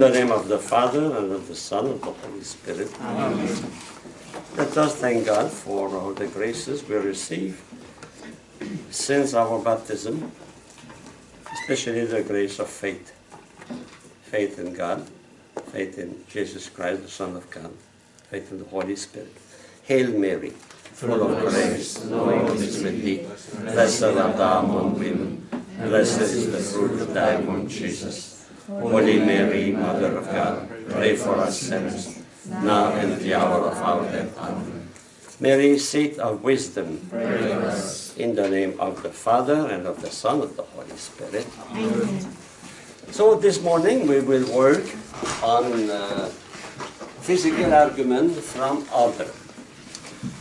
In the name of the Father, and of the Son, and of the Holy Spirit. Amen. Let us thank God for all the graces we receive since our baptism, especially the grace of faith. Faith in God, faith in Jesus Christ, the Son of God, faith in the Holy Spirit. Hail Mary, full of grace, the Lord is with thee. Blessed art thou among women, and blessed is the fruit of thy womb, Jesus. Holy Mary, Mother of God, pray for us sinners, now and at the hour of our death. Amen. Mary, seat of wisdom, pray for us. In the name of the Father, and of the Son, and of the Holy Spirit. Amen. So this morning we will work on physical argument from order.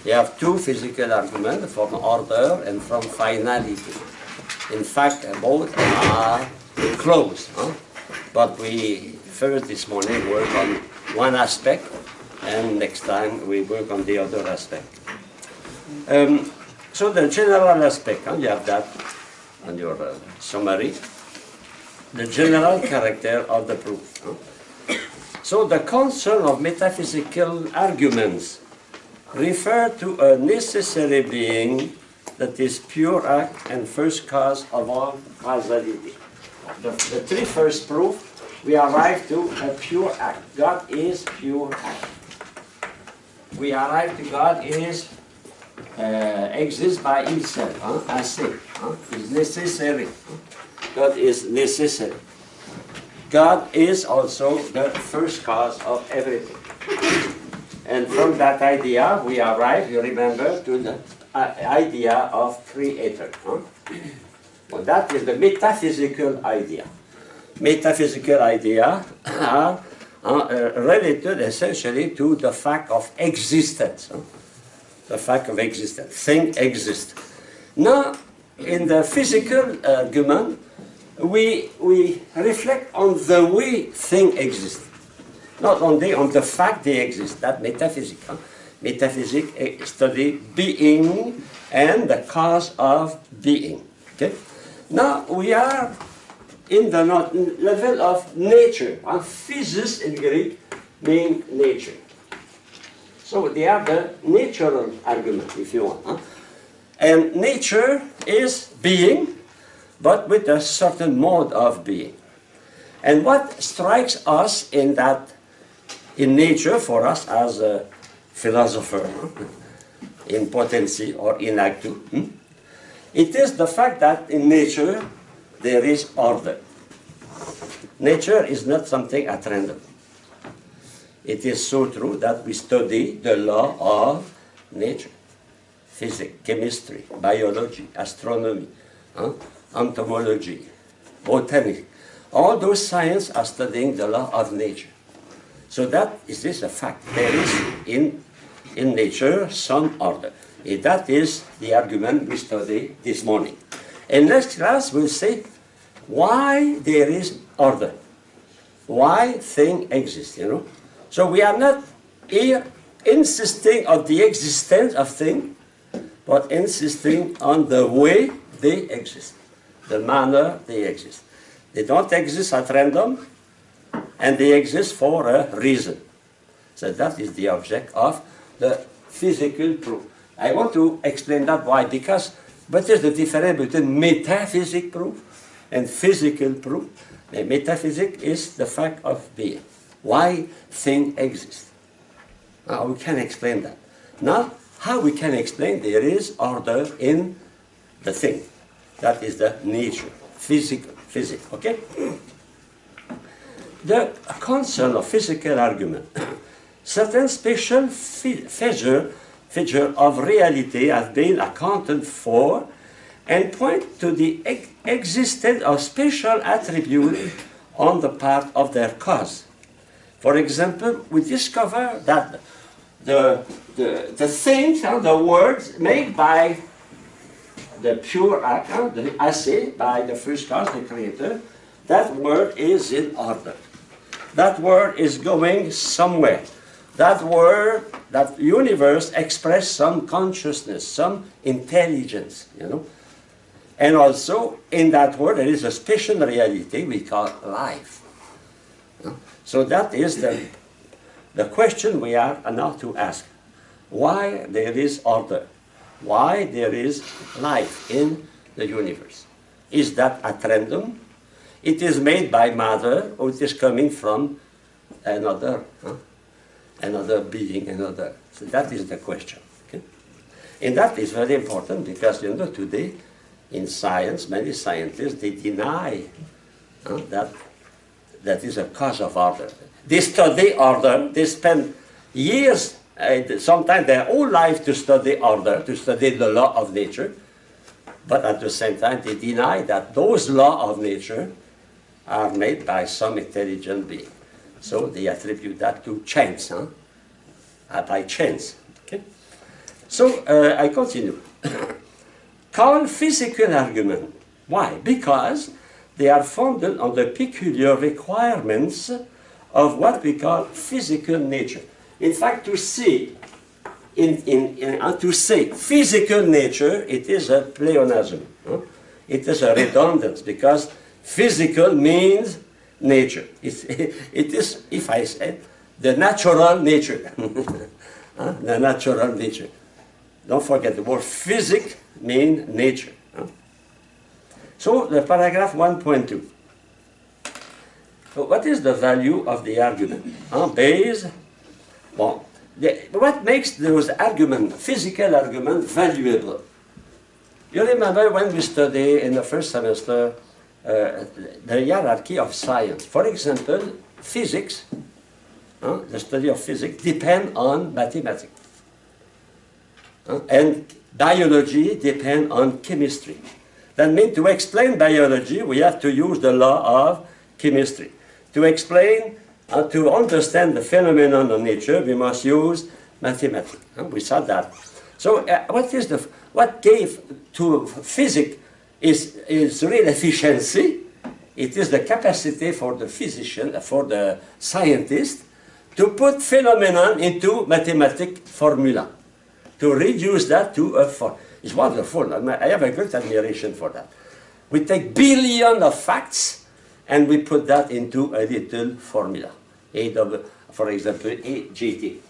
We have two physical arguments, from order and from finality. In fact, both are close. But we first this morning work on one aspect, and next time we work on the other aspect. So the general aspect, you have that on your summary, the general character of the proof. So the concern of metaphysical arguments refer to a necessary being that is pure act and first cause of all causality. The three first proof, we arrive to a pure act. God is pure act. We arrive to God is exists by himself, assez, is necessary. God is necessary. God is also the first cause of everything. And from that idea, we arrive, you remember, to the idea of creator. Well, that is the metaphysical idea. Metaphysical ideas are related essentially to the fact of existence. The fact of existence. Thing exists. Now, in the physical argument, we reflect on the way thing exists. Not only on the fact they exist. That metaphysics. Metaphysics study being and the cause of being. Okay? Now we are in the level of nature. Physis in Greek means nature. So they are the natural argument, if you want. And nature is being, but with a certain mode of being. And what strikes us in nature, for us as a philosopher, in potency or in actu, it is the fact that in nature there is order. Nature is not something at random. It is so true that we study the law of nature. Physics, chemistry, biology, astronomy, entomology, botany. All those sciences are studying the law of nature. So that is this a fact. There is in nature some order. And that is the argument we study this morning. In next class we'll say why there is order. Why thing exists, So we are not here insisting on the existence of things, but insisting on the way they exist, the manner they exist. They don't exist at random, and they exist for a reason. So that is the object of the physical proof. I want to explain that why, because what is the difference between metaphysical proof and physical proof? The metaphysics is the fact of being. Why thing exists. Now we can explain that. Now, how we can explain there is order in the thing. That is the nature, physics, okay? The concern of physical argument. Certain special feature of reality have been accounted for and point to the existence of special attributes on the part of their cause. For example, we discover that the things, the words made by the pure act, the assez, by the first cause, the creator, that word is in order. That word is going somewhere. That word, that universe expresses some consciousness, some intelligence, And also, in that word, there is a special reality we call life. So that is the question we are now to ask. Why there is order? Why there is life in the universe? Is that at random? It is made by matter, or it is coming from another being, another. So that is the question. Okay? And that is very important because, you know, today in science, many scientists, they deny that is a cause of order. They study order, they spend years, sometimes their whole life to study order, to study the law of nature, but at the same time they deny that those laws of nature are made by some intelligent being. So they attribute that to chance, by chance. Okay? So I continue. Called physical argument. Why? Because they are founded on the peculiar requirements of what we call physical nature. In fact, to say physical nature, it is a pleonasm. It is a redundance because physical means nature. It is, if I say, the natural nature. The natural nature. Don't forget the word physic means nature. So the paragraph 1.2. So what is the value of the argument? What makes those arguments, physical arguments, valuable? You remember when we studied in the first semester the hierarchy of science. For example, physics, the study of physics, depends on mathematics. And biology depends on chemistry. That means to explain biology, we have to use the law of chemistry. To explain, to understand the phenomenon of nature, we must use mathematics. We saw that. So what gave to physics is real efficiency. It is the capacity for the physician, for the scientist, to put phenomenon into mathematical formula, to reduce that to a form. It's wonderful. I have a great admiration for that. We take billions of facts and we put that into a little formula. For example, AGT.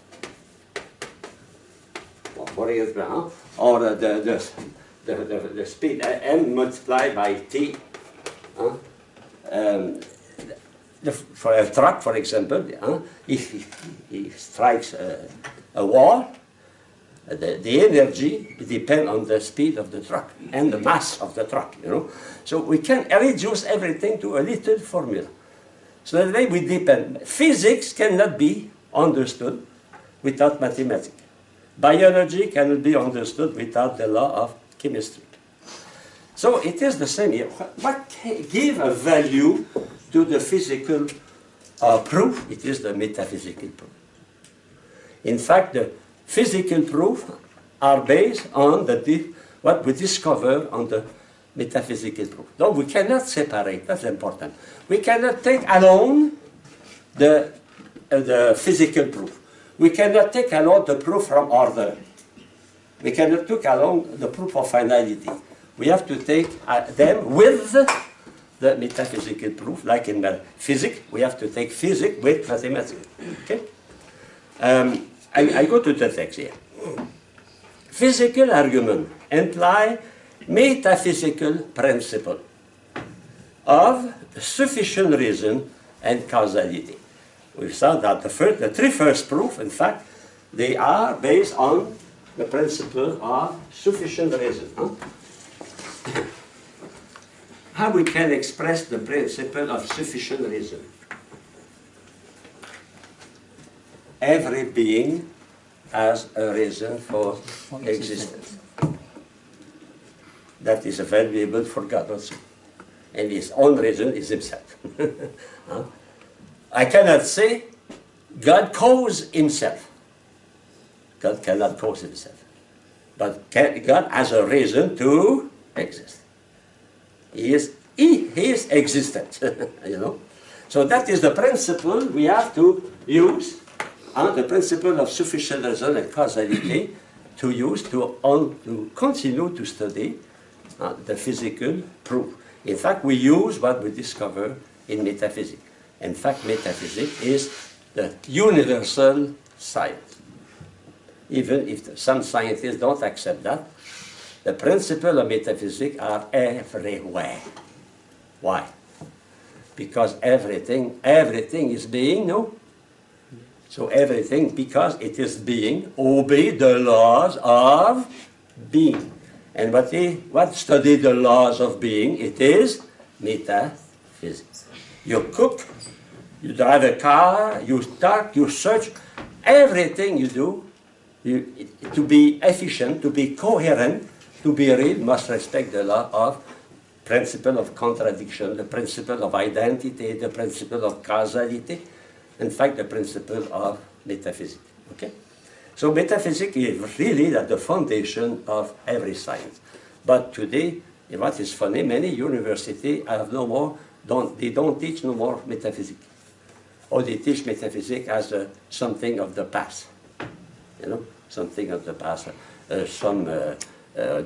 For example, or the speed m multiplied by t. For a truck, for example, if he strikes a wall, the energy depends on the speed of the truck and the mass of the truck, you know. So we can reduce everything to a little formula. So that way we depend. Physics cannot be understood without mathematics. Biology cannot be understood without the law of chemistry. So it is the same here. What gives a value to the physical proof? It is the metaphysical proof. In fact, the physical proofs are based on what we discover on the metaphysical proof. No, we cannot separate, that's important. We cannot take alone the physical proof. We cannot take alone the proof from order. We cannot take alone the proof of finality. We have to take them with the metaphysical proof, like in physics, we have to take physics with mathematics. Okay? I go to the text here. Physical argument imply metaphysical principle of sufficient reason and causality. We saw that the three first proofs, in fact, they are based on the principle of sufficient reason. How we can express the principle of sufficient reason? Every being has a reason for existence. That is available for God also. And his own reason is himself. I cannot say God caused himself. God cannot cause himself. But God has a reason to exist. He is existent, you know. So that is the principle we have to use, the principle of sufficient reason and causality to use to continue to study the physical proof. In fact, we use what we discover in metaphysics. In fact, metaphysics is the universal science. Even if some scientists don't accept that, the principles of metaphysics are everywhere. Why? Because everything is being, no? So everything, because it is being, obey the laws of being. And what study the laws of being? It is metaphysics. You cook, you drive a car, you talk, you search, everything you do, to be efficient, to be coherent, to be real, must respect the law of principle of contradiction, the principle of identity, the principle of causality, in fact, the principle of metaphysics. Okay? So metaphysics is really at the foundation of every science. But today, what is funny, many universities have no more, they don't teach no more metaphysics. Or they teach metaphysics as something of the past. You know, something of the past. Some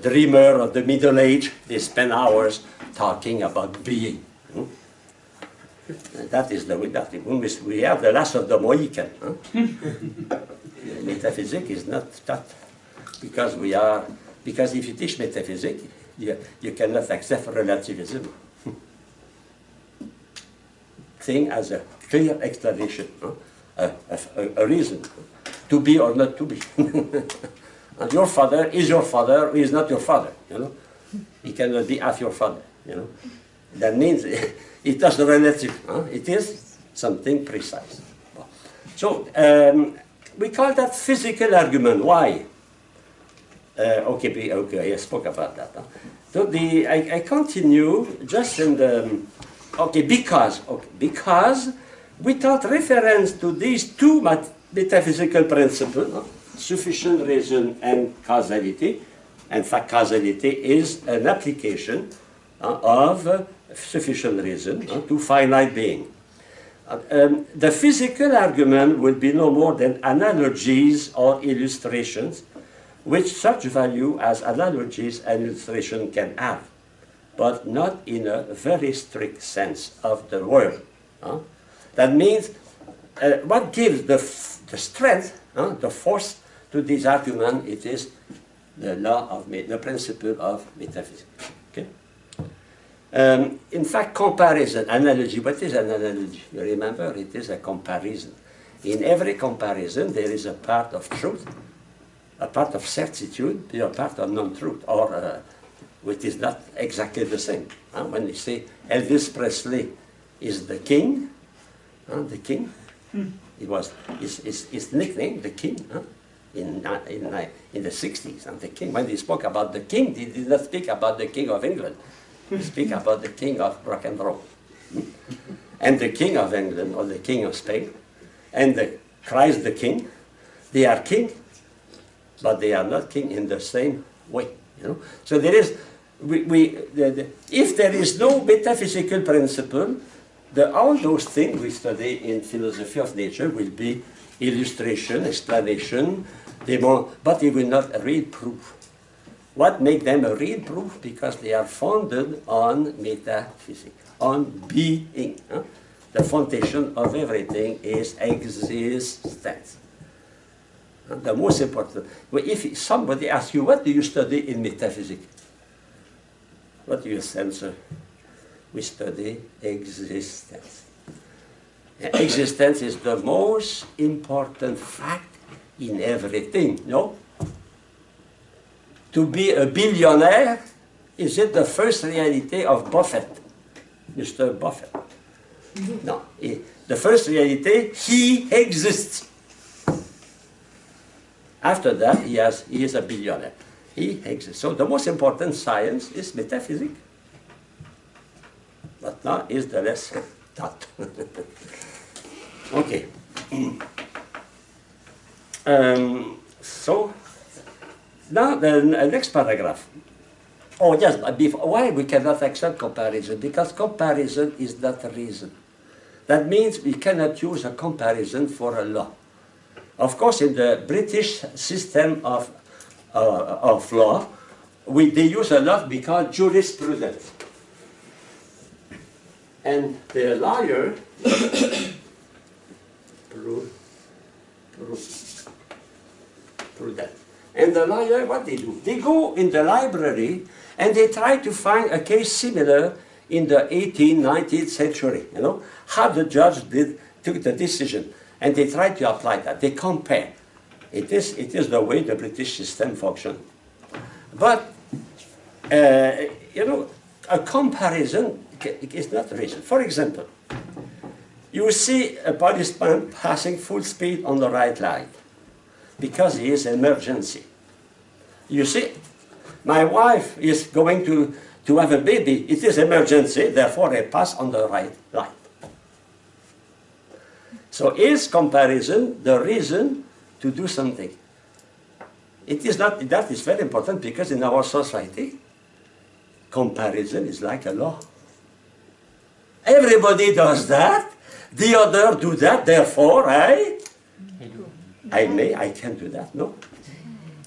dreamer of the Middle Age, they spend hours talking about being. That is the way that we have the last of the Mohican. Metaphysics is not that, because if you teach metaphysics, you cannot accept relativism. Thing as a clear explanation, a reason, to be or not to be. And your father is not your father, you know. He cannot be half your father, you know. That means it is relative, it is something precise. So we call that physical argument. Why? Okay, I spoke about that. So I continue just in the, because without reference to these two metaphysical principles, sufficient reason and causality. In fact, causality is an application of sufficient reason to finite being. The physical argument will be no more than analogies or illustrations, which such value as analogies and illustration can have, but not in a very strict sense of the word. That means what gives the strength, the force to this argument, it is the law of the principle of metaphysics. Okay? In fact, comparison, analogy, what is an analogy? You remember, it is a comparison. In every comparison, there is a part of truth, a part of certitude, a part of non-truth, or which is not exactly the same. When you say Elvis Presley is the king, it was his nickname, the king, in the 60s. And the king, when he spoke about the king, he did not speak about the king of England. He speak about the king of rock and roll. And the king of England, or the king of Spain, and the Christ the king, they are king, but they are not king in the same way. You know? So there is, if there is no metaphysical principle, all those things we study in philosophy of nature will be illustration, explanation, but it will not a real proof. What makes them a real proof? Because they are founded on metaphysics, on being. The foundation of everything is existence. The most important. If somebody asks you, what do you study in metaphysics? What do you answer? We study existence. Existence is the most important fact in everything, no? To be a billionaire, is it the first reality of Buffett, Mr. Buffett? No, the first reality, he exists. After that, he is a billionaire. He exists. So the most important science is metaphysics. But now is the less taught. Okay. So now the next paragraph. Oh yes, but why we cannot accept comparison? Because comparison is not a reason. That means we cannot use a comparison for a law. Of course, in the British system of law, they use a law because jurisprudence. And the liar prove that. And the liar, what they do? They go in the library and they try to find a case similar in the 18th, 19th century, you know, how the judge took the decision. And they try to apply that. They compare. It is the way the British system functions. But, you know, a comparison is not a reason. For example, you see a policeman passing full speed on the right line because he is an emergency. You see, my wife is going to have a baby. It is emergency, therefore I pass on the right line. So is comparison the reason to do something? It is not, that is very important because in our society, comparison is like a law. Everybody does that, the other do that, therefore I can do that. No.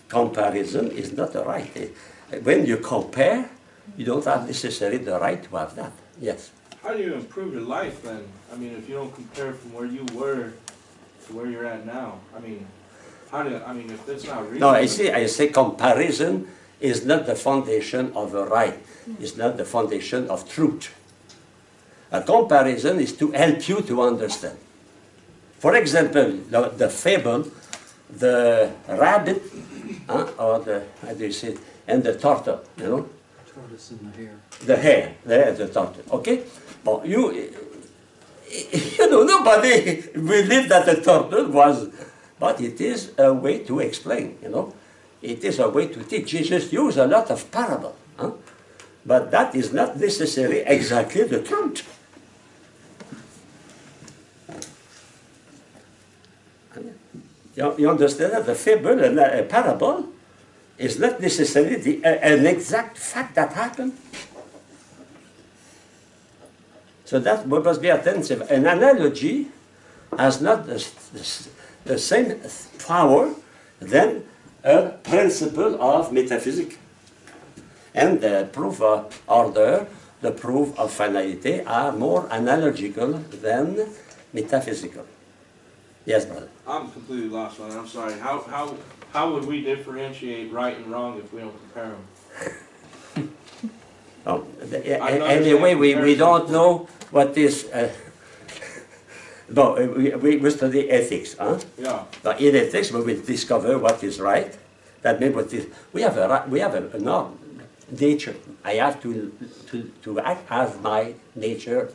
Comparison is not a right. When you compare, you don't have necessarily the right to have that. Yes. How do you improve your life then? I mean, if you don't compare from where you were to where you're at now, I mean, if that's not reasonable. No, I say comparison is not the foundation of a right. It's not the foundation of truth. A comparison is to help you to understand. For example, the fable, the rabbit, or the, how do you say it, and the turtle, you know? Tortoise and the hare. The hare, the turtle, okay? Well, you know, nobody believed that the turtle was, but it is a way to explain, you know? It is a way to teach. Jesus used a lot of parable, but that is not necessarily exactly the truth. You understand that the fable, a parable, is not necessarily an exact fact that happened. So that must be attentive. An analogy has not the same power than a principle of metaphysics. And the proof of order, the proof of finality are more analogical than metaphysical. Yes, brother. I'm completely lost on it. I'm sorry. How would we differentiate right and wrong if we don't compare them? Oh, anyway, we don't know what is. No, we study ethics, huh? Yeah. But in ethics, we will discover what is right. That means what is. We have a norm, nature. I have to act as my nature,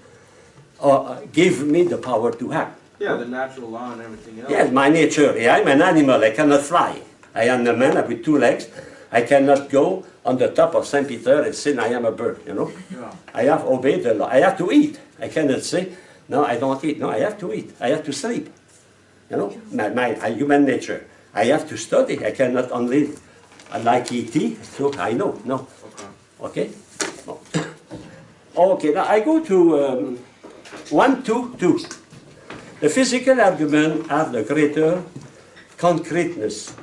or give me the power to act. Yeah, the natural law and everything else. Yes, my nature. Yeah, I'm an animal. I cannot fly. I am a man with 2 legs. I cannot go on the top of St. Peter and say I am a bird, you know. Yeah. I have obeyed the law. I have to eat. I cannot say, no, I don't eat. No, I have to eat. I have to sleep. You know, my human nature. I have to study. I cannot only like E.T., so I know. No. Okay? Okay, now I go to 1, 2, 2. The physical argument has the greater concreteness.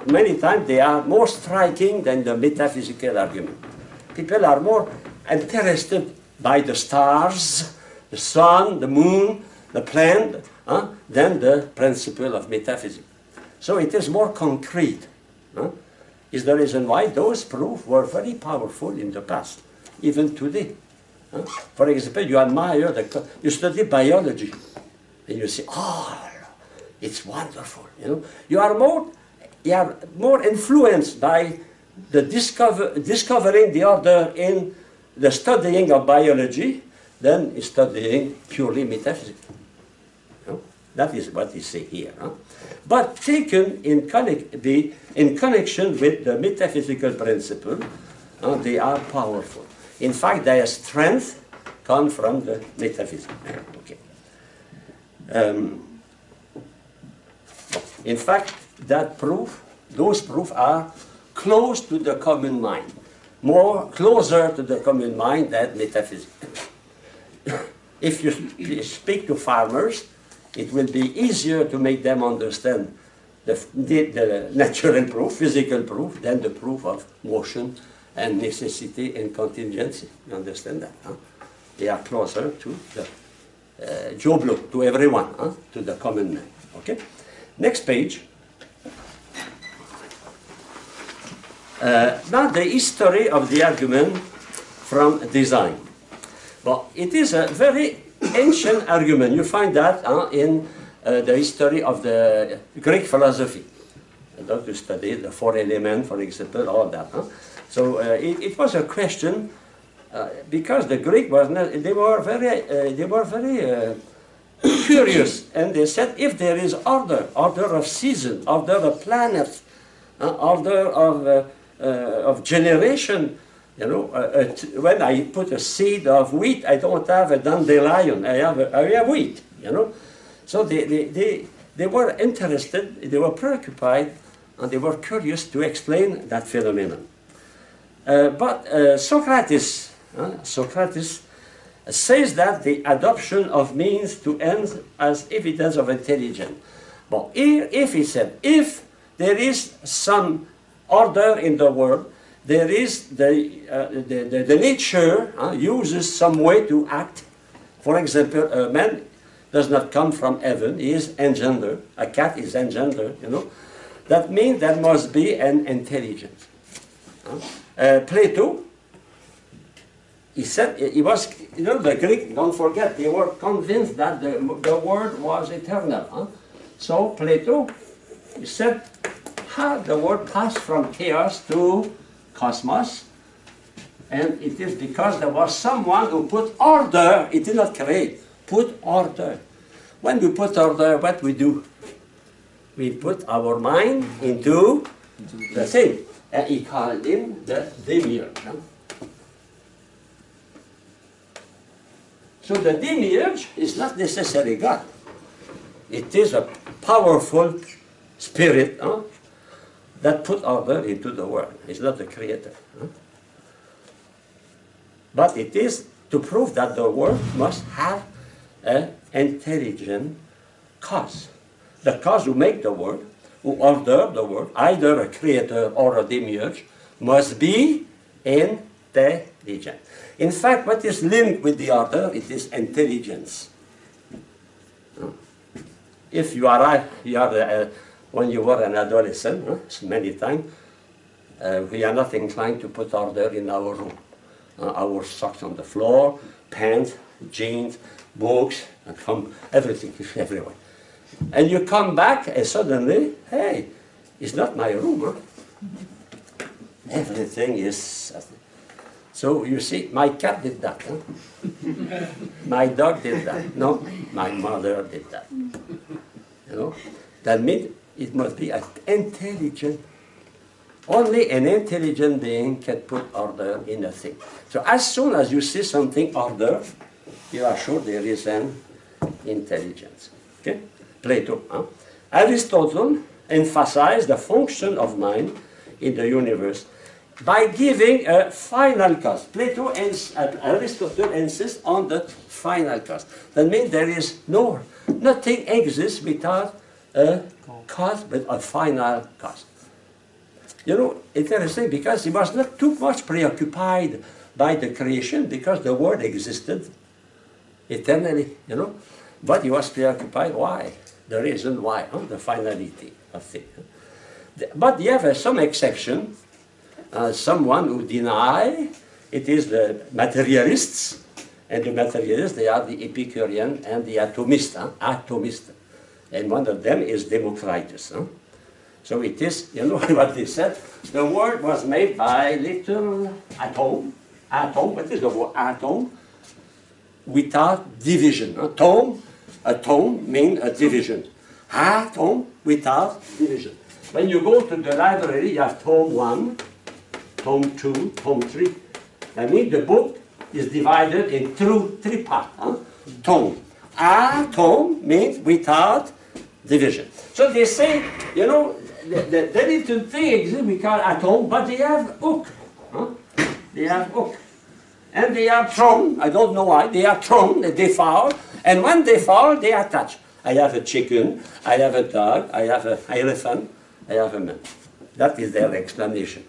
Many times they are more striking than the metaphysical argument. People are more interested by the stars, the sun, the moon, the plant, than the principle of metaphysics. So it is more concrete. Is the reason why those proofs were very powerful in the past, even today. For example, you admire, you study biology, and you say, oh, it's wonderful. You know, you are more influenced by the discovering the order in the studying of biology than studying purely metaphysics. You know? That is what they say here. But taken in connection with the metaphysical principle, they are powerful. In fact, their strength comes from the metaphysics. Okay. In fact, those proofs are close to the common mind, closer to the common mind than metaphysics. If you speak to farmers, it will be easier to make them understand the natural proof, physical proof, than the proof of motion and necessity and contingency. You understand that? Huh? They are closer to the Joe Blow, to everyone, to the common man. Okay? Next page. Now the history of the argument from design. Well, it is a very ancient argument. You find that in the history of the Greek philosophy. To study the four elements, for example, all that. So it was a question because the Greek was not, they were very curious, and they said if there is order of season, order of planets, order of generation. You know, when I put a seed of wheat, I don't have a dandelion. I have wheat. You know, so they were interested, they were preoccupied, and they were curious to explain that phenomenon. But Socrates says that the adoption of means to ends as evidence of intelligence. But if he said, if there is some order in the world, there is the nature uses some way to act. For example, a man does not come from heaven, he is engendered. A cat is engendered, you know. That means there must be an intelligence. Plato, he said, he was, you know, the Greek, don't forget, they were convinced that the world was eternal. So Plato, he said, how the world passed from chaos to cosmos, and it is because there was someone who put order. It did not create, put order. When we put order, what we do? We put our mind into the thing, and he called him the demiurge. So the demiurge is not necessarily God. It is a powerful spirit that put order into the world. It's not the creator. But it is to prove that the world must have an intelligent cause. The cause who make the world, who order the world, either a creator or a demiurge, must be intelligent. In fact, what is linked with the order, it is intelligence. If you are when you were an adolescent, many times, we are not inclined to put order in our room. Our socks on the floor, pants, jeans, books, and everything is everywhere. And you come back and suddenly, hey, it's not my room. Everything is... So you see, my cat did that. My dog did that. No, my mother did that. You know, that means it must be an intelligent. Only an intelligent being can put order in a thing. So as soon as you see something ordered, you are sure there is an intelligence. Okay? Plato. Aristotle emphasized the function of mind in the universe by giving a final cause. Plato and Aristotle insist on the final cause. That means there is nothing exists without a cause, but a final cause. You know, interesting, because he was not too much preoccupied by the creation, because the world existed eternally, you know. But he was preoccupied, why? The reason why, the finality of things. But you have some exception. Someone who deny, it is the materialists, and the materialists, they are the Epicurean and the atomist. And one of them is Democritus. So it is, you know what they said? The world was made by little atom. What is the word atom? Without division. Atom means a division. Atom without division. When you go to the library, you have tome 1, tome 2, tome 3. I mean, the book is divided in three parts. Tome. Atom means without division. So they say, you know, the little thing exists, we call atom, but they have hook. They have hook. And they are thrown, I don't know why, they are thrown, they fall, and when they fall, they attach. I have a chicken, I have a dog, I have an elephant, I have a man. That is their explanation.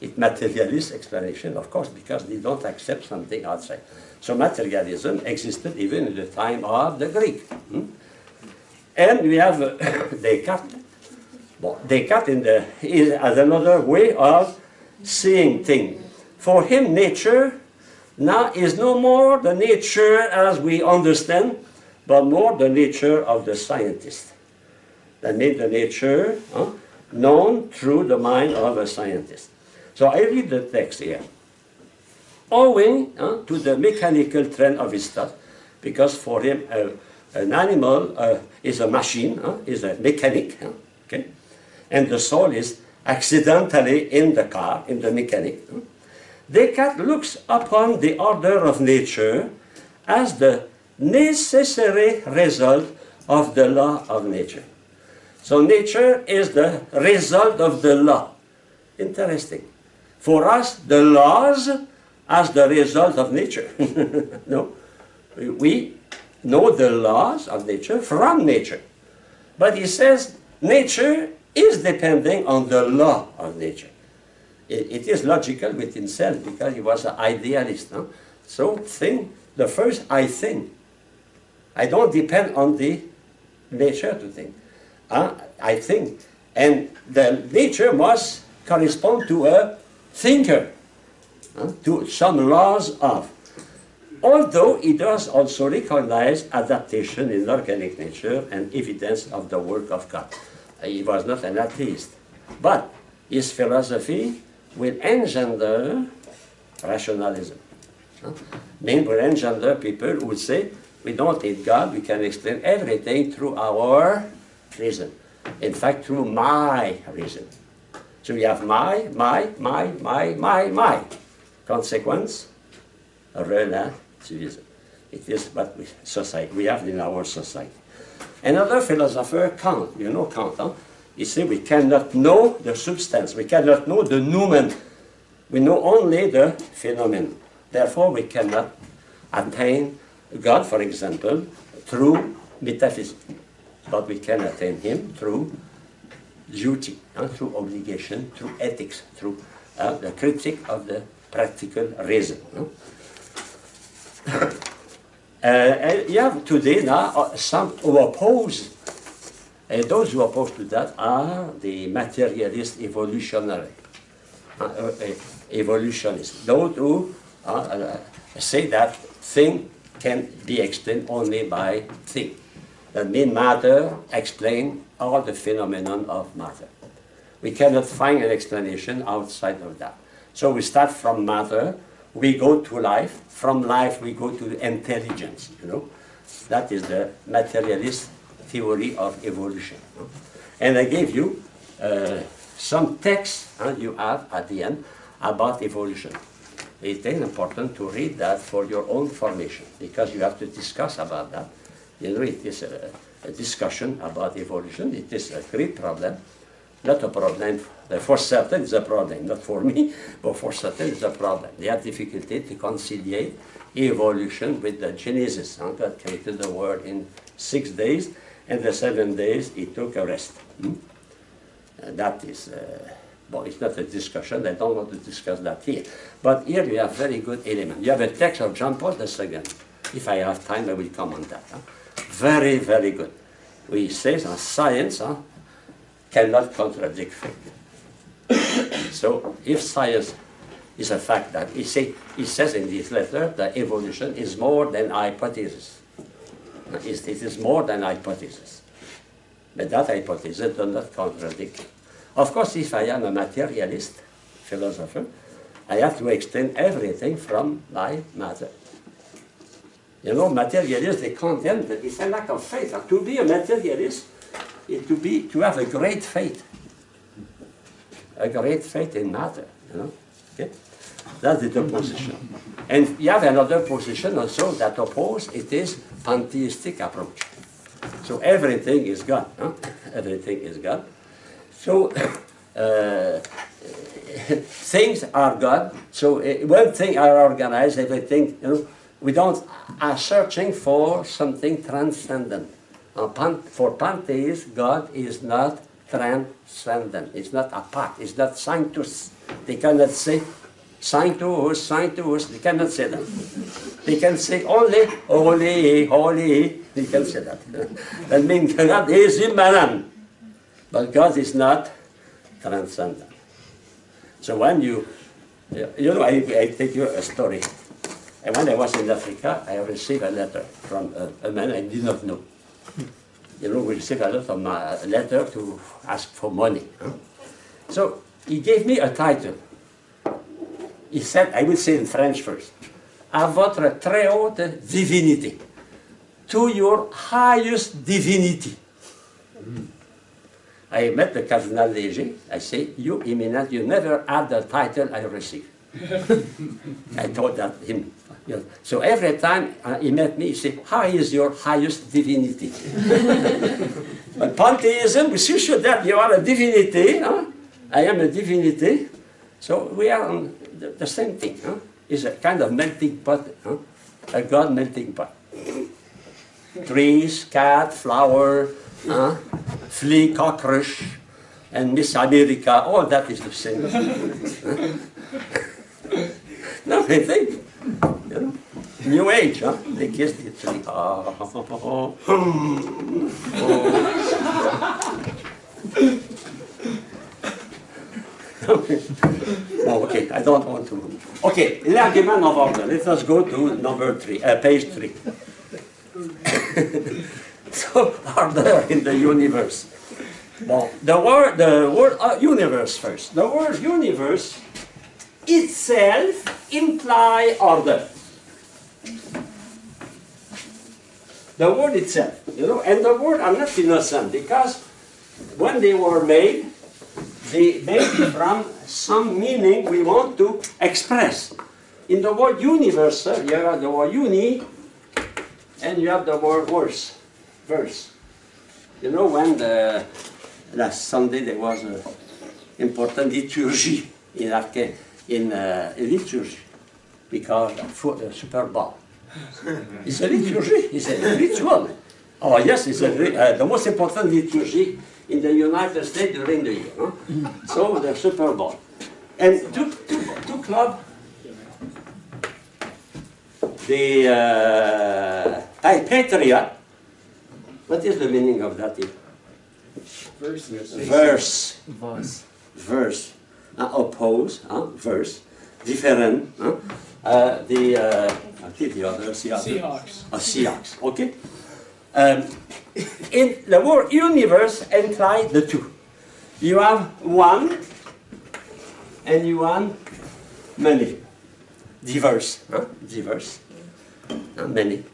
It's materialist explanation, of course, because they don't accept something outside. So materialism existed even in the time of the Greek. And we have Descartes. Well, Descartes has another way of seeing things. For him, nature now is no more the nature as we understand, but more the nature of the scientist. That means the nature known through the mind of a scientist. So I read the text here. Owing to the mechanical trend of his thought, because for him an animal is a machine, is a mechanic, okay? And the soul is accidentally in the car, in the mechanic. Descartes looks upon the order of nature as the necessary result of the law of nature. So nature is the result of the law. Interesting. For us, the laws as the result of nature. No, we know the laws of nature from nature. But he says nature is depending on the law of nature. It is logical with himself because he was an idealist. No? So the first I think. I don't depend on the nature to think. I think. And the nature must correspond to a thinker, to some laws of. Although he does also recognize adaptation in organic nature and evidence of the work of God. He was not an atheist. But his philosophy will engender rationalism. Meaning will engender people who would say, we don't need God, we can explain everything through our reason. In fact, through my reason. So we have my. Consequence, relativism. It is what we have in our society. Another philosopher, Kant, you know Kant, he said we cannot know the substance, we cannot know the noumen. We know only the phenomenon. Therefore, we cannot attain God, for example, through metaphysics. But we can attain Him through duty, through obligation, through ethics, through the critique of the practical reason. You have today now some who oppose, those who oppose to that are the materialist evolutionists. Those who say that thing can be explained only by thing. That means matter explains all the phenomenon of matter. We cannot find an explanation outside of that. So we start from matter, we go to life, from life we go to intelligence, you know. That is the materialist theory of evolution. And I gave you some text you have at the end about evolution. It is important to read that for your own formation, because you have to discuss about that. You know, it is a discussion about evolution. It is a great problem. Not a problem, for certain it's a problem, not for me, but for certain it's a problem. They have difficulty to conciliate evolution with the Genesis. God created the world in 6 days, and the 7 days he took a rest. That is, well, it's not a discussion, I don't want to discuss that here. But here you have very good element. You have a text of John Paul II. If I have time, I will come on that. Very, very good. We say science cannot contradict faith. So if science is a fact that he says in this letter that evolution is more than hypothesis. It is more than hypothesis. But that hypothesis does not contradict. Of course, if I am a materialist philosopher, I have to explain everything from my matter. You know, materialists, they contend that it's a lack of faith. And to be a materialist is to have a great faith. A great faith in matter, you know. Okay? That's the position. And you have another position also that opposes, it is pantheistic approach. So everything is God. Everything is God. So things are God. So when things are organized, everything, you know, we don't are searching for something transcendent. For pantheists, God is not transcendent. It's not apart. It's not sanctus. They cannot say Sanctus, Sanctus, they cannot say that. They can say only, holy, holy, they can say that. That means God is immanent, but God is not transcendent. So when you know, I take you a story. And when I was in Africa, I received a letter from a man I did not know. You know, we received a letter to ask for money. Huh? So he gave me a title. He said, I will say in French first, à votre très haute divinité, to your highest divinity. I met the Cardinal Léger. I say, you, Eminent, you never had the title I received. I told that him. You know. So every time he met me, he said, how is your highest divinity? But pantheism is usually that you are a divinity. Huh? I am a divinity. So we are on the same thing. Huh? It's a kind of melting pot, huh? A God melting pot. Trees, cat, flower, flea, cockroach, and Miss America, all that is the same. No, I think, you know, New Age, huh? They kiss the tree. Oh, okay, I don't want to. Okay, l'argument of order. Let us go to number 3, page 3. So, order in the universe. Well, the word universe first. The word universe itself implies order. The word itself, you know, and the word are not innocent because when they were made, they made from some meaning we want to express. In the word universal, you have the word uni, and you have the word verse. You know, when last Sunday there was an important liturgy in liturgy, because for the Super Bowl. It's a liturgy, it's a ritual. Oh yes, it's the most important liturgy in the United States during the year. Huh? So the Super Bowl. And two clubs, the Patriot. What is the meaning of that? Verse. Oppose, verse. Different. The other Seahawks. Seahawks. Okay. In the word universe implies the two. You have one, and you have many. Diverse. Diverse. Many.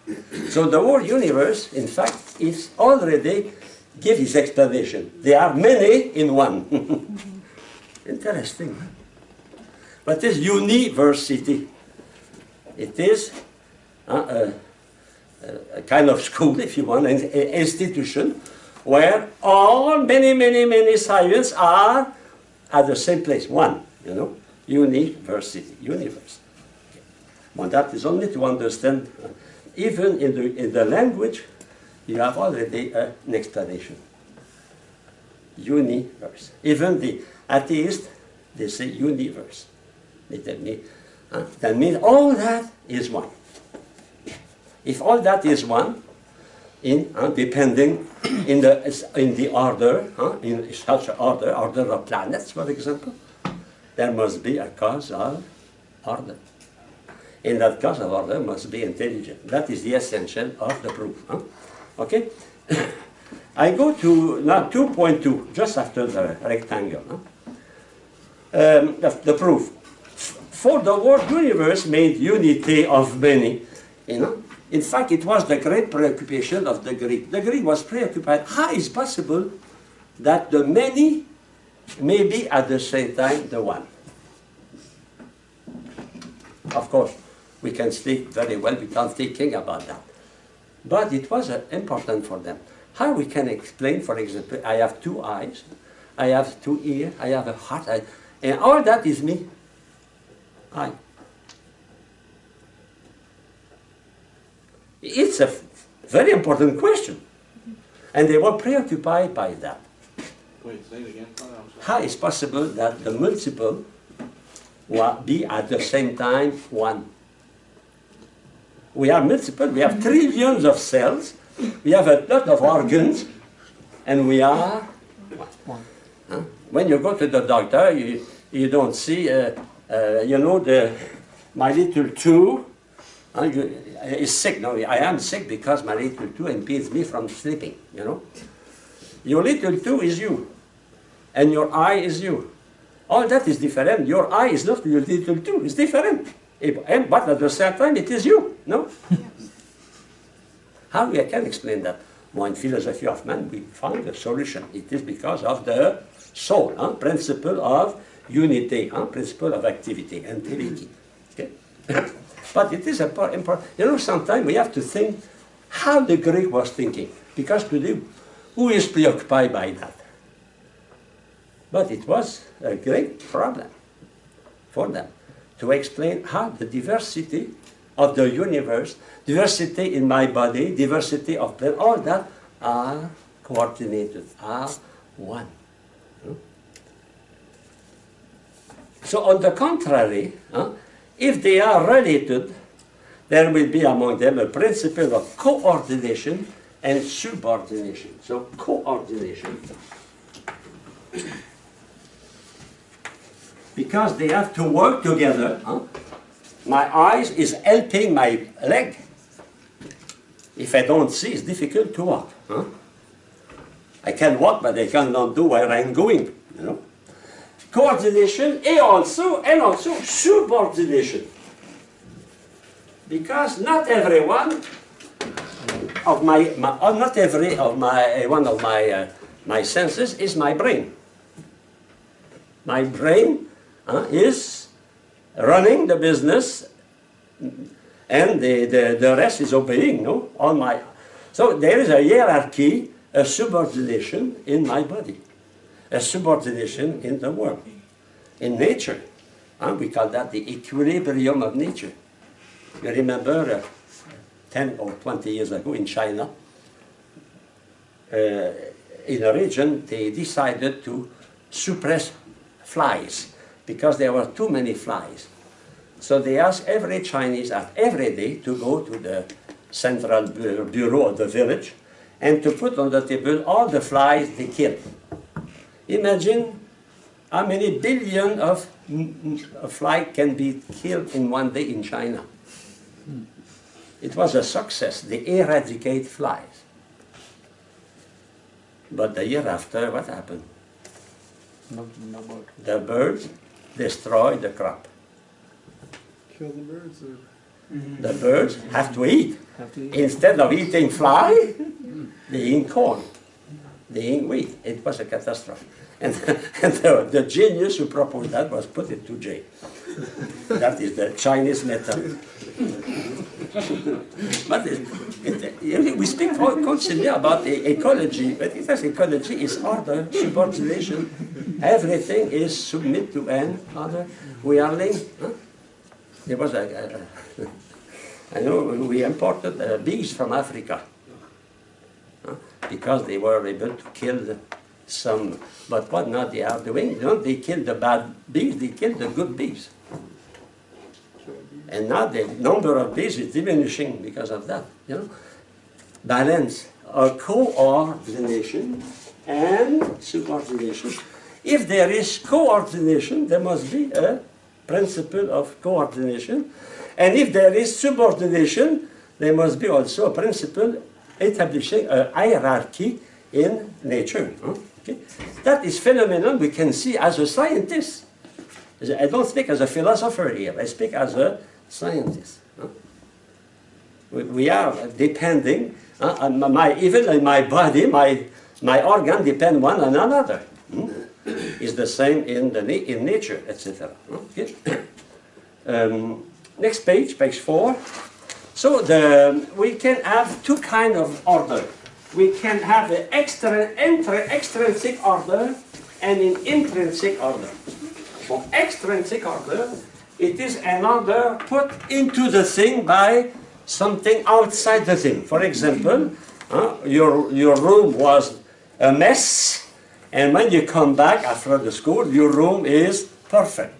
So the word universe, in fact, is already give his explanation. There are many in one. Interesting. What is university? It is a kind of school, if you want, an institution where all many science are at the same place. One, you know, university, universe. Well, that is only to understand. Even in the language, you have already an explanation. Universe. Even the atheists, they say universe. They tell me, that means all that is one. If all that is one, depending in the order, in such order of planets, for example, there must be a cause of order. In that cause of order must be intelligent. That is the essential of the proof. Okay? I go to now 2.2, just after the rectangle. The proof. For the word universe made unity of many. You know? In fact, it was the great preoccupation of the Greek. The Greek was preoccupied. How is it possible that the many may be at the same time the one? Of course, we can sleep very well without thinking about that. But it was important for them. How we can explain, for example, I have 2 eyes, I have 2 ears, I have a heart, and all that is me. It's a very important question. And they were preoccupied by that. Wait, say it again. How is it possible that the multiple be at the same time one. We are multiple, we have trillions of cells, we have a lot of organs, and we are one. Huh? When you go to the doctor, you don't see, you know, my little two is sick. No, I am sick because my little two impedes me from sleeping, you know. Your little two is you, and your eye is you. All that is different. Your eye is not your little two, it's different. But at the same time, it is you, no? How we can explain that? Well, in philosophy of man, we found a solution. It is because of the soul, principle of unity, principle of activity, entity. Okay? But it is important. You know, sometimes we have to think how the Greek was thinking, because today, who is preoccupied by that? But it was a great problem for them to explain how the diversity of the universe, diversity in my body, diversity of plan, all that are coordinated, are one. So on the contrary, if they are related, there will be among them a principle of coordination and subordination. So coordination, because they have to work together. My eyes is helping my leg. If I don't see, it's difficult to walk. I can walk, but I cannot do where I'm going. You know, coordination and also subordination, because not everyone of my senses is my brain. My brain is running the business, and the rest is obeying, no? So there is a hierarchy, a subordination in my body, a subordination in the world, in nature. We call that the equilibrium of nature. You remember 10 or 20 years ago in China, in a region, they decided to suppress flies because there were too many flies. So they asked every Chinese every day to go to the central bureau of the village and to put on the table all the flies they killed. Imagine how many billion of flies can be killed in one day in China. It was a success. They eradicate flies. But the year after, what happened? No bird. The birds destroy the crop. Kill the birds. Or... The birds have to eat. Have to eat. Instead of eating fly, they eat corn. They eat wheat. It was a catastrophe. And the genius who proposed that was put into jail. That is the Chinese method. But we speak constantly about ecology, but it is ecology is order, subordination. Everything is submit to an order. We are linked. There was I know we imported bees from Africa because they were able to kill some. But what now they are doing? They kill the bad bees, they kill the good bees. And now the number of bees is diminishing because of that. Balance or coordination and subordination. If there is coordination, there must be a principle of coordination. And if there is subordination, there must be also a principle establishing a hierarchy in nature. Okay? That is phenomenon we can see as a scientist. I don't speak as a philosopher here, I speak as a scientist. We are depending, even in my body, my organ depend one on another. It's the same in nature, etc. Okay? Next page, page 4. So we can have two kinds of order. We can have an extrinsic order and an intrinsic order. For extrinsic order, it is an order put into the thing by something outside the thing. For example, your room was a mess, and when you come back after the school, your room is perfect.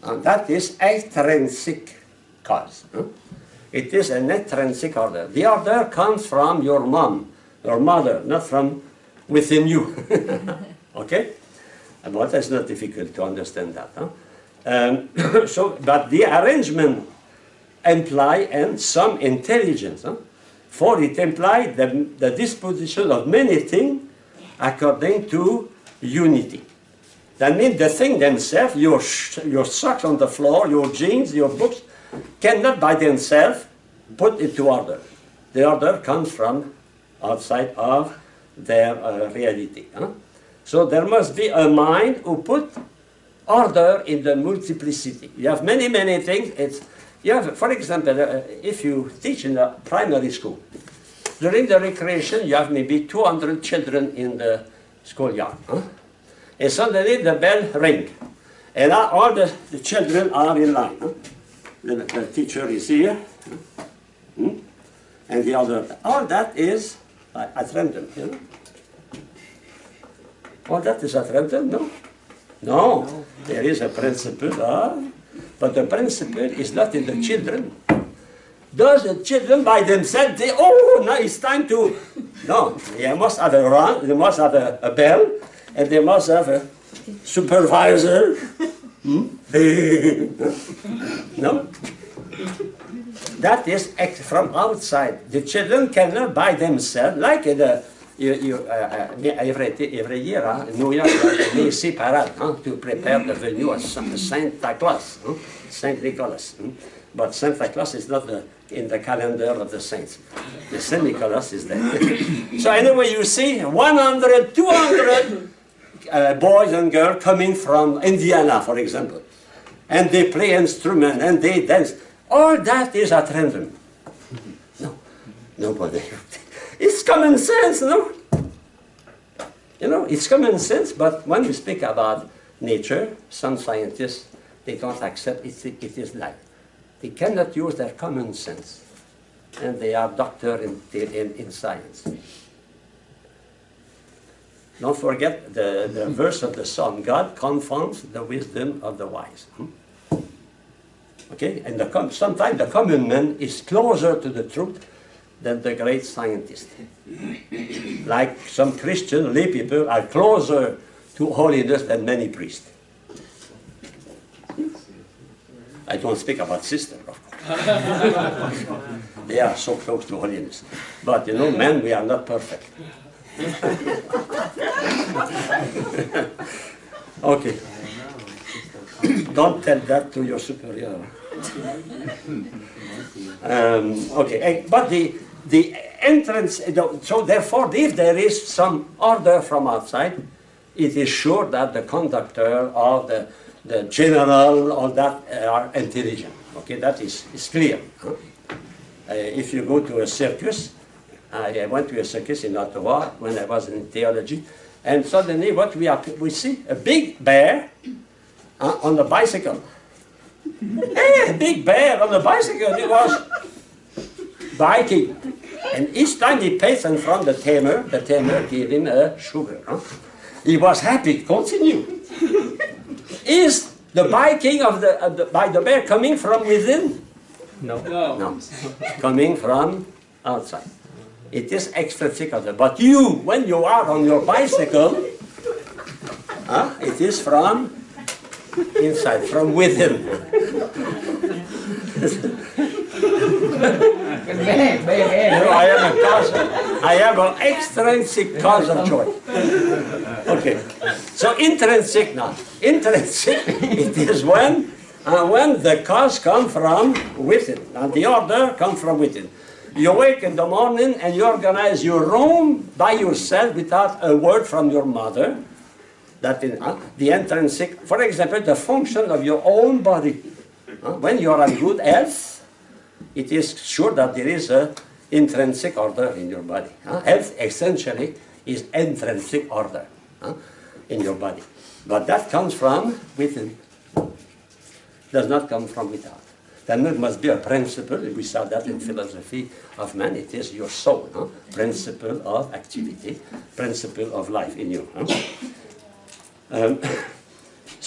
And that is extrinsic cause. It is an intrinsic order. The order comes from your mom, your mother, not from within you. Okay? But that's not difficult to understand that. But the arrangement imply and some intelligence. For it implies the disposition of many things according to unity. That means the thing themselves, your socks on the floor, your jeans, your books, cannot by themselves put into order. The order comes from outside of their reality. So there must be a mind who put order in the multiplicity. You have many, many things. You have, for example, if you teach in a primary school, during the recreation, you have maybe 200 children in the schoolyard. And suddenly the bell rings. And now all the children are in line. The teacher is here. And the other. All that is at random. All that is at random? No. No. There is a principle of. But the principle is not in the children. Does the children by themselves say, oh, now it's time to... No, they must have a run, they must have a bell, and they must have a supervisor. No? That is from outside. The children cannot by themselves, like every year in New York, they see parade to prepare the venue of Santa Claus, Saint Nicholas. But Santa Claus is not in the calendar of the saints. The Saint Nicholas is there. So anyway, you see 100, 200 boys and girls coming from Indiana, for example. And they play instruments and they dance. All that is at random. No, nobody. It's common sense, no? You know, it's common sense, but when we speak about nature, some scientists, they don't accept it is like. They cannot use their common sense. And they are doctors in science. Don't forget the verse of the Psalm. God confounds the wisdom of the wise. Okay? And sometimes the common man is closer to the truth than the great scientist. Like some Christian lay people are closer to holiness than many priests. I don't speak about sisters, of course. They are so close to holiness. But you know, men, we are not perfect. Okay. Don't tell that to your superior. Okay, but the entrance, so therefore, if there is some order from outside, it is sure that the conductor or the general, all that are intelligent. Okay, that is clear. If you go to a circus, I went to a circus in Ottawa when I was in theology, and suddenly what we see a big bear on a bicycle. Hey, a big bear on a bicycle. He was biking, and each time he passed in front of the tamer gave him a sugar. He was happy. Continue. Is the biking by the bear coming from within? No. No. Coming from outside. It is extrinsic of the. But you, when you are on your bicycle, it is from inside, from within. I am an extrinsic cause of joy. Okay. So intrinsic now. Intrinsic, it is when the cause comes from within, and the order comes from within. You wake in the morning and you organize your room by yourself without a word from your mother. That is the intrinsic, for example, the function of your own body. When you are in good health, it is sure that there is an intrinsic order in your body. Health essentially is intrinsic order in your body. But that comes from within. Does not come from without. Then there must be a principle. We saw that in philosophy of man. It is your soul. Principle of activity. Principle of life in you.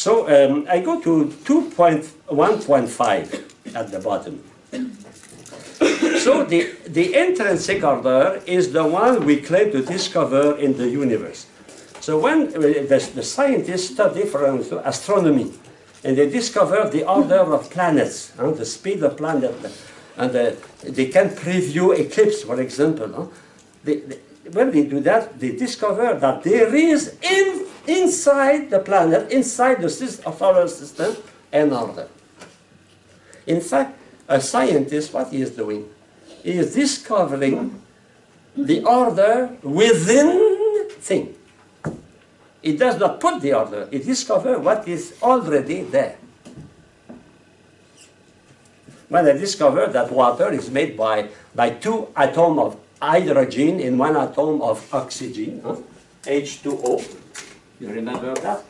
So I go to 2.1.5 at the bottom. So the intrinsic order is the one we claim to discover in the universe. So when the scientists study, for example, astronomy, and they discover the order of planets, the speed of planets, and they can preview eclipse, for example. When they do that, they discover that there is inside the planet, inside the solar system, an order. In fact, a scientist, what he is doing? He is discovering the order within thing. He does not put the order. He discovers what is already there. When I discovered that water is made by 2 atoms of hydrogen in 1 atom of oxygen, H2O. You remember that?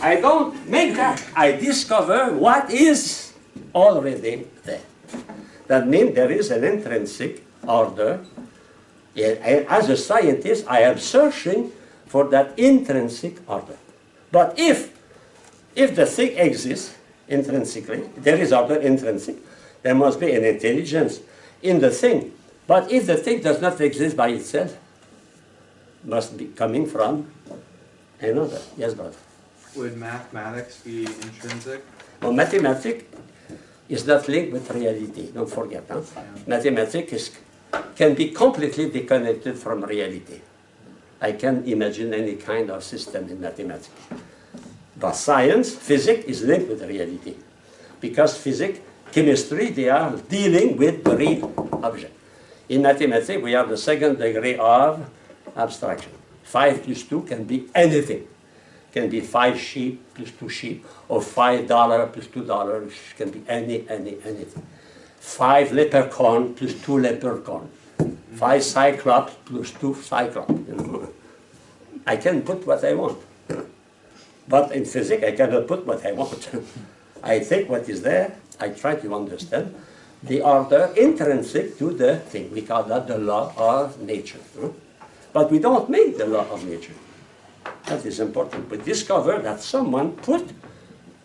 I don't make that. I discover what is already there. That means there is an intrinsic order. As a scientist, I am searching for that intrinsic order. But if the thing exists intrinsically, there is order intrinsic, there must be an intelligence in the thing. But if the thing does not exist by itself, must be coming from another. Yes, brother. Would mathematics be intrinsic? Well, mathematics is not linked with reality. Don't forget. Huh? Yeah. Mathematics can be completely disconnected from reality. I can imagine any kind of system in mathematics. But science, physics, is linked with reality. Because physics, chemistry, they are dealing with the real object. In mathematics, we have the second degree of abstraction. 5 plus 2 can be anything. Can be 5 sheep plus 2 sheep, or $5 plus $2. Can be anything. 5 leprechaun plus 2 leprechaun. 5 cyclops plus 2 cyclops. You know? I can put what I want. But in physics, I cannot put what I want. I take what is there, I try to understand the order intrinsic to the thing. We call that the law of nature. But we don't make the law of nature. That is important. We discover that someone put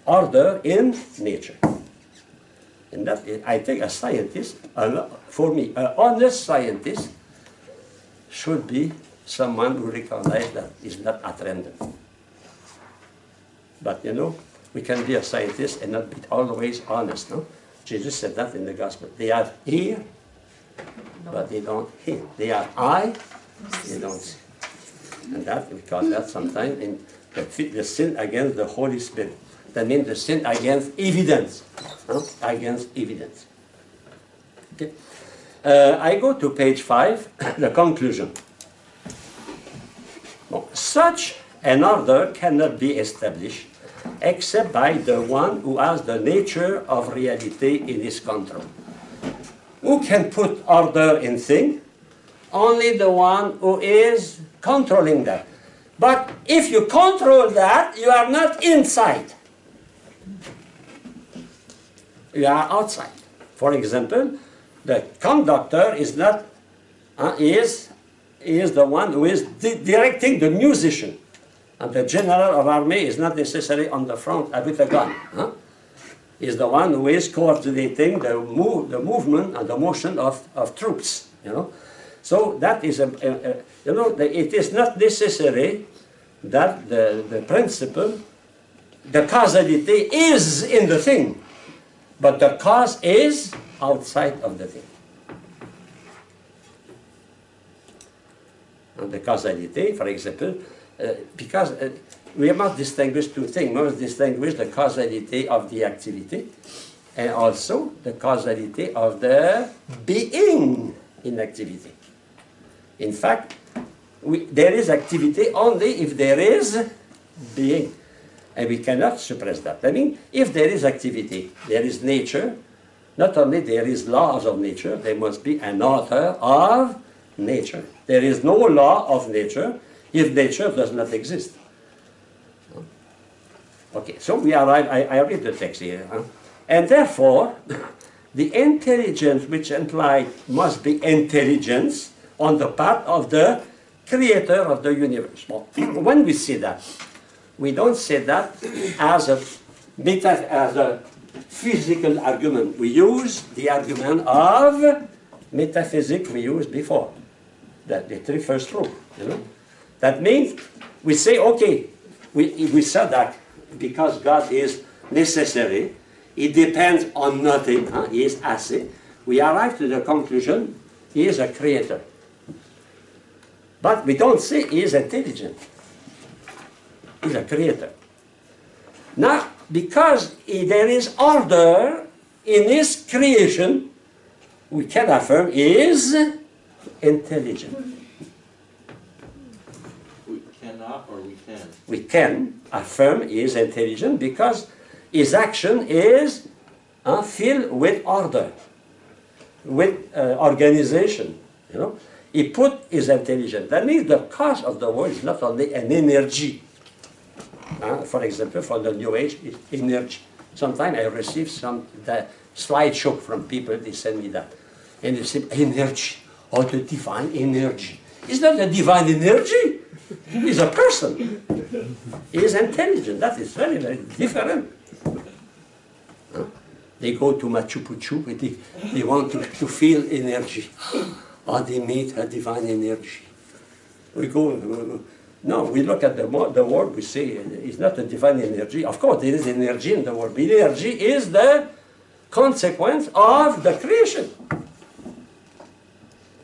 order in nature. And that is, I think a scientist, for me, an honest scientist should be someone who recognizes that it's not at random. But you know, we can be a scientist and not be always honest. No? Jesus said that in the gospel. They have ear, but they don't hear. They have eye, they don't see. And that, we call that sometimes in the sin against the Holy Spirit. That means the sin against evidence. Against evidence. Okay. I go to page 5, the conclusion. Well, such an order cannot be established except by the one who has the nature of reality in his control. Who can put order in things? Only the one who is controlling that. But if you control that, you are not inside. You are outside. For example, the conductor is not is the one who is directing the musician. And the general of army is not necessarily on the front with a gun. Is the one who is coordinating the movement and the motion of troops. You know, so that is you know, it is not necessary that the principle, the causality is in the thing, but the cause is outside of the thing. And the causality, for example, because we must distinguish two things. We must distinguish the causality of the activity and also the causality of the being in activity. In fact, there is activity only if there is being. And we cannot suppress that. I mean, if there is activity, there is nature. Not only there is laws of nature, there must be an author of nature. There is no law of nature if nature does not exist. Okay, so we arrive, I read the text here. And therefore, the intelligence which implied must be intelligence on the part of the creator of the universe. Well, when we see that, we don't say that as a physical argument. We use the argument of metaphysics we used before, that the three first rules. You know, that means we say, okay, we said that because God is necessary, He depends on nothing. He is acid. We arrive to the conclusion He is a creator. But we don't say He is intelligent. He's a creator. Now, because there is order in His creation, we can affirm He is intelligent. We cannot or we can? We can affirm He is intelligent because His action is filled with order, with organization. You know, He put His intelligence. That means the cause of the world is not only an energy. For example, for the New Age, it's energy. Sometimes I receive some slideshow from people, they send me that. And they say, energy, or the divine energy. It's not a divine energy. He's a person. He is intelligent. That is very, very different. They go to Machu Picchu, and they want to feel energy. They meet a divine energy. We go, no, we look at the world, we say it's not a divine energy. Of course, there is energy in the world. But energy is the consequence of the creation.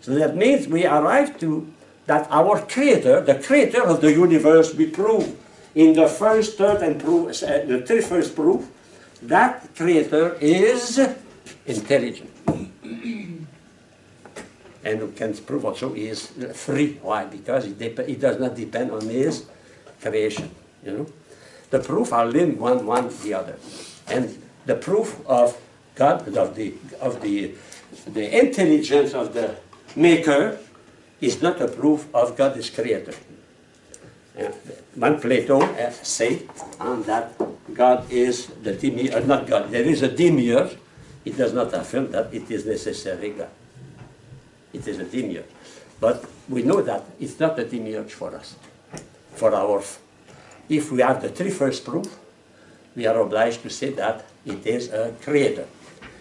So that means we arrive to that our creator, the creator of the universe, we prove in the first, third, and the three first proof, that creator is intelligent. And we can prove also he is free. Why? Because he does not depend on his creation. You know, the proof are linked one the other, and the proof of God of the intelligence of the Maker is not a proof of God is creator. When Plato said that God is the demiurge, not God. There is a demiurge. It does not affirm that it is necessary God. It is a demiurge. But we know that it's not a demiurge for us. If we have the three first proof, we are obliged to say that it is a creator.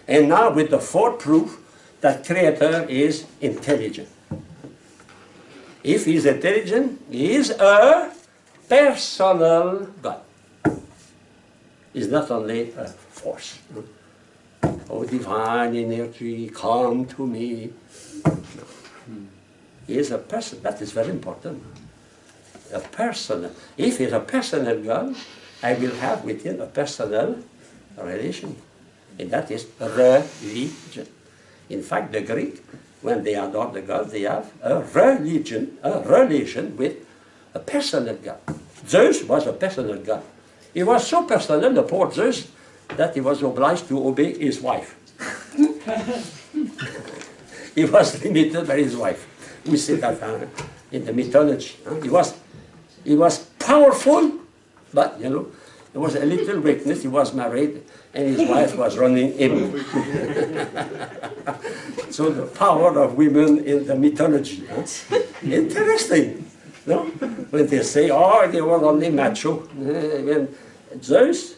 And now with the fourth proof, that creator is intelligent. If he is intelligent, he is a personal God. He's not only a force. Oh, divine energy, come to me. No. He is a person. That is very important. A personal. If he's a personal God, I will have with him a personal relation. And that is religion. In fact, the Greek, when they adore the God, they have a religion, a relation with a personal God. Zeus was a personal God. He was so personal, the poor Zeus, that he was obliged to obey his wife. He was limited by his wife. We see that in the mythology. He was powerful, but you know, there was a little weakness. He was married, and his wife was running him. So the power of women in the mythology. Interesting. No? When they say, oh, they were only macho. When Zeus,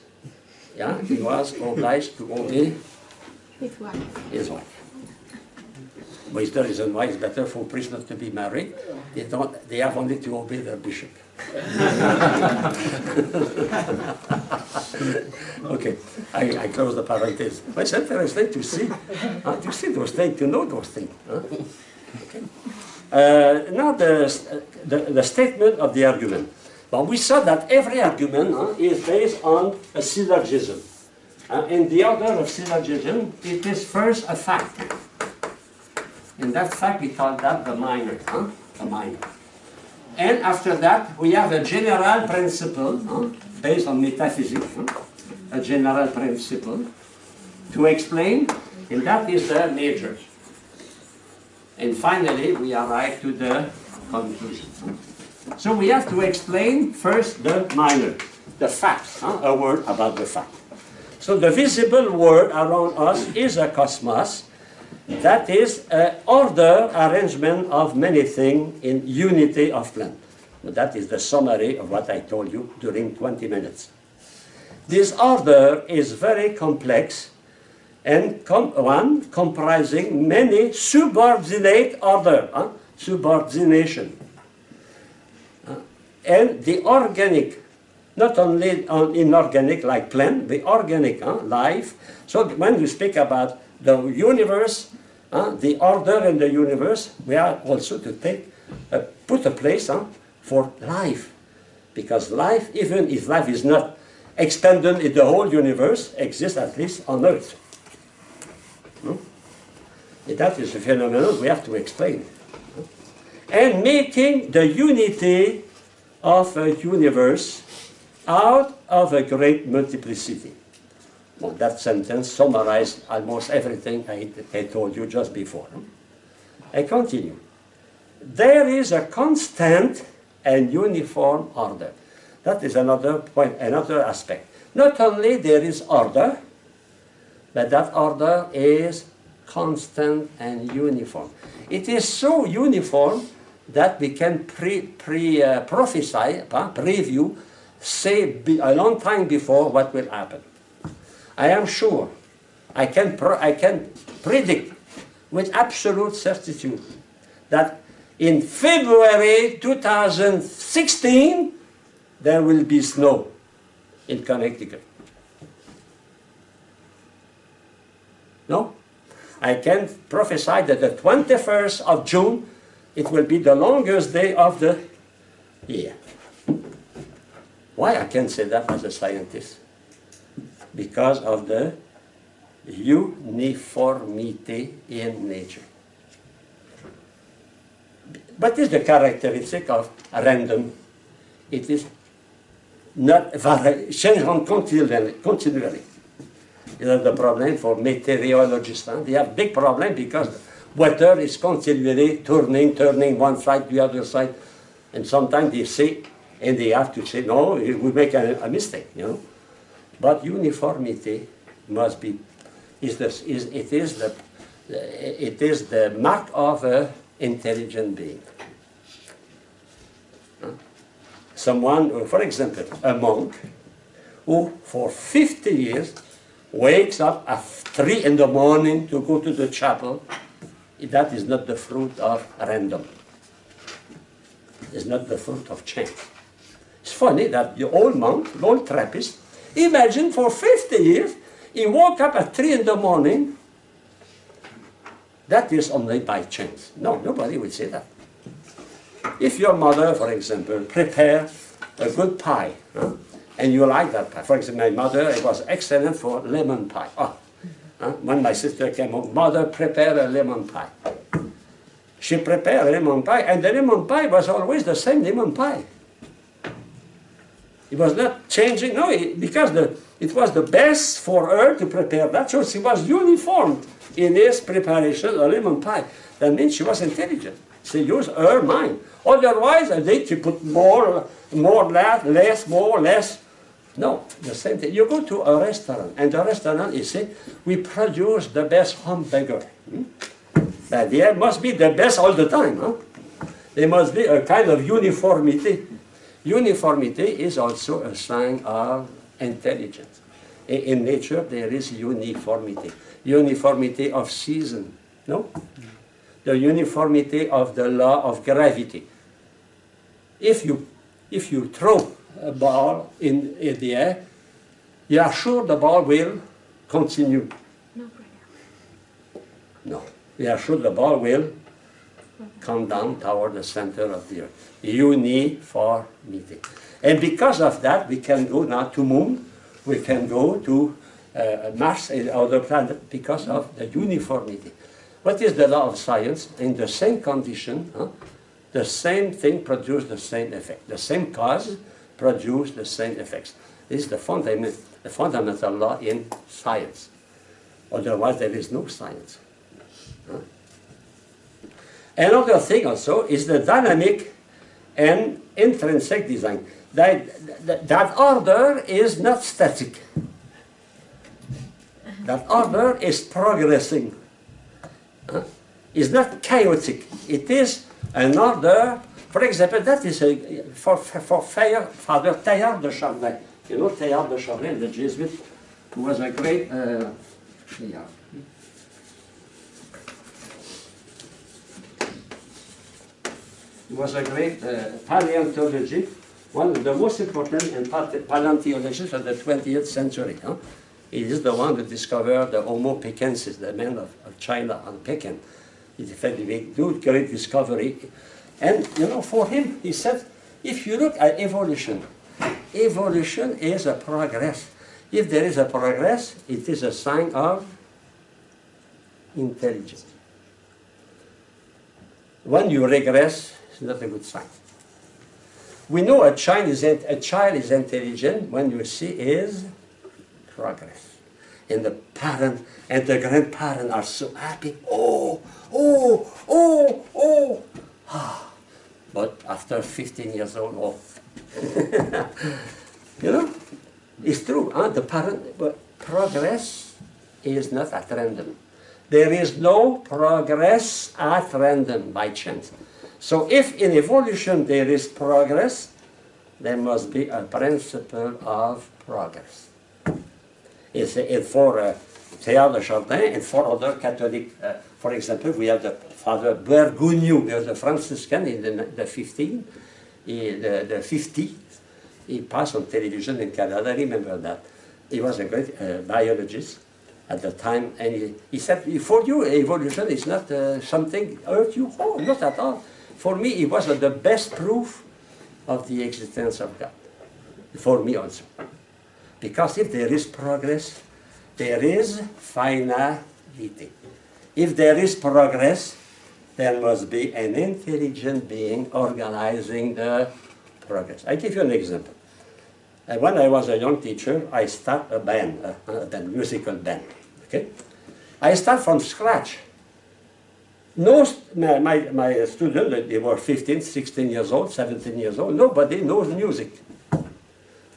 he was obliged to obey his wife. But it's the reason why it's better for priests not to be married. They have only to obey their bishop. Okay, I close the parenthesis. But it's interesting to see those things, to know those things. Okay. Now the statement of the argument. But we saw that every argument is based on a syllogism. In the order of syllogism, it is first a fact. In that fact, we call that the minor. The minor. And after that, we have a general principle based on metaphysics. A general principle to explain, and that is the major. And finally, we arrive to the conclusion. So we have to explain first the minor, the fact, a word about the fact. So the visible world around us is a cosmos. That is an order, arrangement of many things in unity of plan. That is the summary of what I told you during 20 minutes. This order is very complex and one comprising many subordinate order, subordination. And the organic, not only inorganic like plant, the organic life. So when we speak about the universe, the order in the universe, we are also to put a place for life. Because life, even if life is not expanded in the whole universe, exists at least on Earth. That is a phenomenon we have to explain. And making the unity of a universe out of a great multiplicity. Well, that sentence summarized almost everything I told you just before. I continue. There is a constant and uniform order. That is another point, another aspect. Not only there is order, but that order is constant and uniform. It is so uniform that we can prophesy, preview, say a long time before what will happen. I am sure, I can predict with absolute certitude that in February 2016 there will be snow in Connecticut. No? I can prophesy that the 21st of June it will be the longest day of the year. Why I can say that as a scientist? Because of the uniformity in nature. What is the characteristic of random? It is not changing continually. You know the problem for meteorologists. They have big problem because weather is continually turning one side to the other side. And sometimes they say, and they have to say, no, we make a mistake, you know. But uniformity must be, it is the mark of an intelligent being. Someone, for example, a monk, who for 50 years wakes up at 3 in the morning to go to the chapel, that is not the fruit of random. It's not the fruit of chance. It's funny that the old monk, the old Trappist, imagine for 50 years, he woke up at 3 in the morning. That is only by chance. No, nobody will say that. If your mother, for example, prepare a good pie, and you like that pie. For example, my mother, it was excellent for lemon pie. When my sister came home, mother, prepare a lemon pie. She prepared a lemon pie, and the lemon pie was always the same lemon pie. It was not changing, no, because it was the best for her to prepare that, so she was uniform in his preparation of lemon pie. That means she was intelligent. She used her mind. Otherwise, I think she put more, less, more, less. No, the same thing. You go to a restaurant, and the restaurant, you see, we produce the best hamburger. But there must be the best all the time. There must be a kind of uniformity. Uniformity is also a sign of intelligence. In nature, there is uniformity. Uniformity of season, no? The uniformity of the law of gravity. If you throw a ball in the air, you are sure the ball will continue. No. We are sure the ball will come down toward the center of the earth. Uniformity. And because of that, we can go now to moon, we can go to Mars and other planets because of the uniformity. What is the law of science? In the same condition, the same thing produces the same effect. The same cause produces the same effects. This is the fundamental law in science. Otherwise, there is no science. Another thing also is the dynamic and intrinsic design. That order is not static. That order is progressing. It's not chaotic. It is an order For example, that is for Father Teilhard de Chardin. You know Teilhard de Chardin, the Jesuit, who was a great, he was a great paleontologist, one of the most important paleontologists of the 20th century. Huh? He is the one who discovered the Homo pekensis, the man of China and Peking. He did a great discovery. And, you know, for him, he said, if you look at evolution, evolution is a progress. If there is a progress, it is a sign of intelligence. When you regress, it's not a good sign. We know a child is intelligent when you see his progress. And the parent and the grandparent are so happy. Oh, oh, oh, oh. But after 15 years old, oh. You know, it's true. Huh? The parent, but progress is not at random. There is no progress at random by chance. So if in evolution there is progress, there must be a principle of progress. It's for Teilhard de Chardin and for other Catholic, for example, we have the Father Bergogneau, he was a Franciscan in the 50s. He passed on television in Canada, I remember that. He was a great biologist at the time, and he said, for you, evolution is not something hurt you. Oh, not at all. For me, it was the best proof of the existence of God. For me also. Because if there is progress, there is finality. If there is progress, there must be an intelligent being organizing the progress. I give you an example. When I was a young teacher, I started a band, a musical band. Okay? I start from scratch. My students, they were 15, 16 years old, 17 years old. Nobody knows music.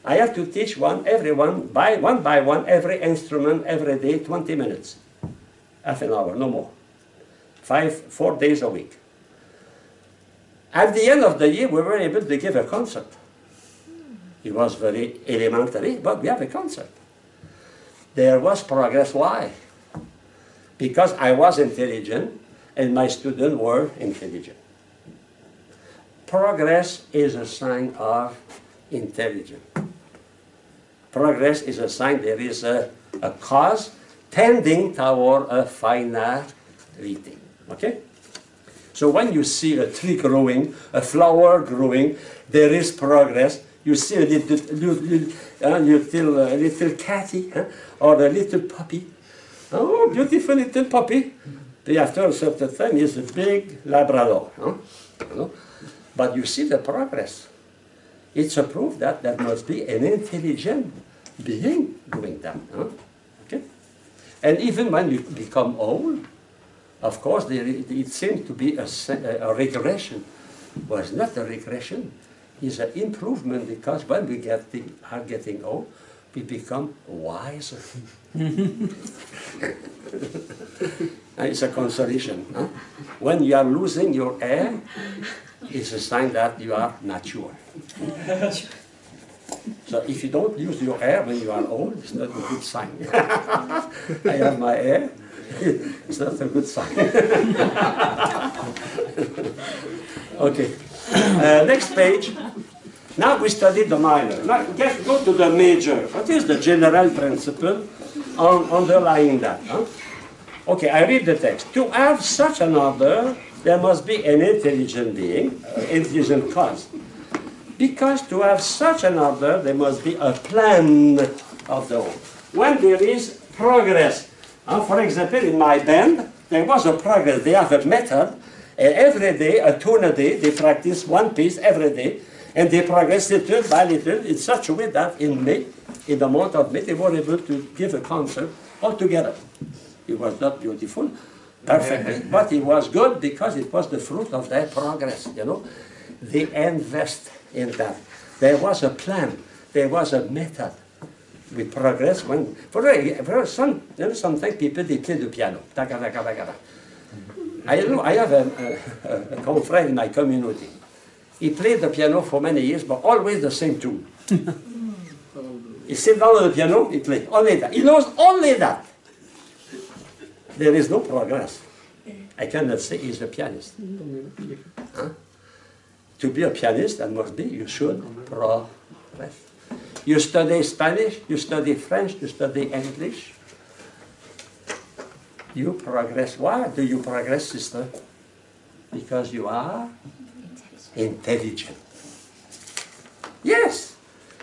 I have to teach everyone, one by one, every instrument, every day, 20 minutes. Half an hour, no more. 4 days a week. At the end of the year, we were able to give a concert. It was very elementary, but we have a concert. There was progress. Why? Because I was intelligent, and my students were intelligent. Progress is a sign of intelligence. Progress is a sign there is a cause tending toward a finality. Okay? So when you see a tree growing, a flower growing, there is progress. You see a little catty or a little puppy. Oh, beautiful little puppy. After a certain time, is a big Labrador. You know? But you see the progress. It's a proof that there must be an intelligent being doing that. Okay? And even when you become old, of course, it seems to be a regression. Well, it's not a regression. It's an improvement because when we are getting old, we become wiser. It's a consolation. Huh? When you are losing your hair, it's a sign that you are mature. So if you don't use your hair when you are old, it's not a good sign. I have my hair. It's not a good sign. Okay. Next page. Now we study the minor. Now go to the major. What is the general principle underlying that? Huh? Okay, I read the text. To have such an order, there must be an intelligent being, intelligent cause. Because to have such an order, there must be a plan of the whole. When there is progress, for example, in my band, there was a progress. They have a method, and every day, a tune a day, they practice one piece every day, and they progress little by little in such a way that in May, in the month of May, they were able to give a concert all together. It was not beautiful, perfectly, but it was good because it was the fruit of their progress, you know. They invest in that. There was a plan, there was a method. We progress when, sometimes people, they play the piano. I have a confrère in my community. He played the piano for many years, but always the same tune. He sits down on the piano, he plays only that. He knows only that. There is no progress. I cannot say he's a pianist. Huh? To be a pianist, that must be, you should progress. You study Spanish, you study French, you study English. You progress. Why do you progress, sister? Because you are intelligent. Yes,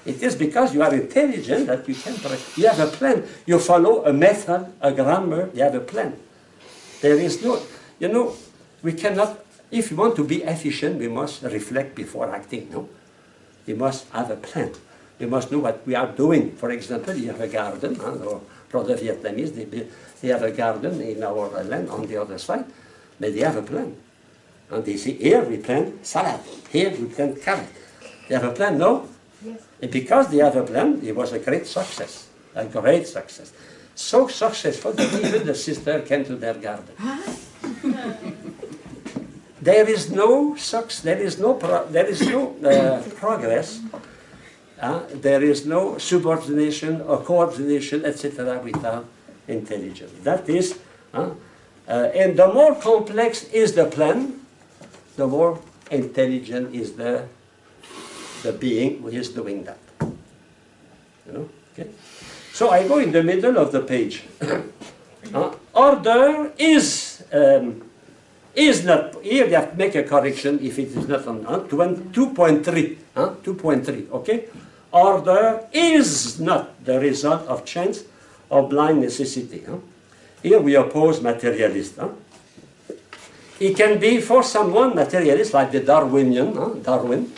it is because you are intelligent that you can progress. You have a plan. You follow a method, a grammar, you have a plan. There is no, you know, we cannot, if we want to be efficient, we must reflect before acting, no? We must have a plan. We must know what we are doing. For example, you have a garden, or brother Vietnamese, they have a garden in our land on the other side, but they have a plan. And they say, here we plant salad, here we plant carrot. They have a plan, no? Yes. And because they have a plan, it was a great success, a great success. So successful that even the sister came to their garden. There is no success, there is no progress, there is no subordination or coordination, etc. without intelligence. That is, and the more complex is the plan, the more intelligent is the being who is doing that. You know? Okay? So I go in the middle of the page. Order is not, here you have to make a correction if it is not on 2.3, 2.3, okay? Order is not the result of chance or blind necessity. Here we oppose materialist. It can be for someone materialist, like the Darwinian, Darwin.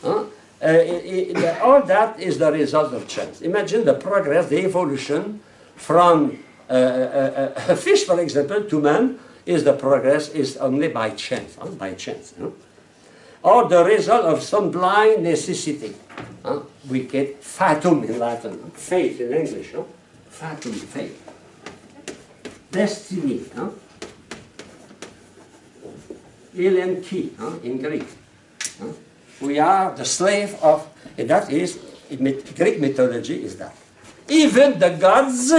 All that is the result of chance. Imagine the progress, the evolution from a fish, for example, to man, is the progress is only by chance, by chance. Or the result of some blind necessity. We get fatum in Latin, fate in English. Fatum, fate. Destiny. Elenki in Greek. We are the slave of, and that is, in Greek mythology is that. Even the gods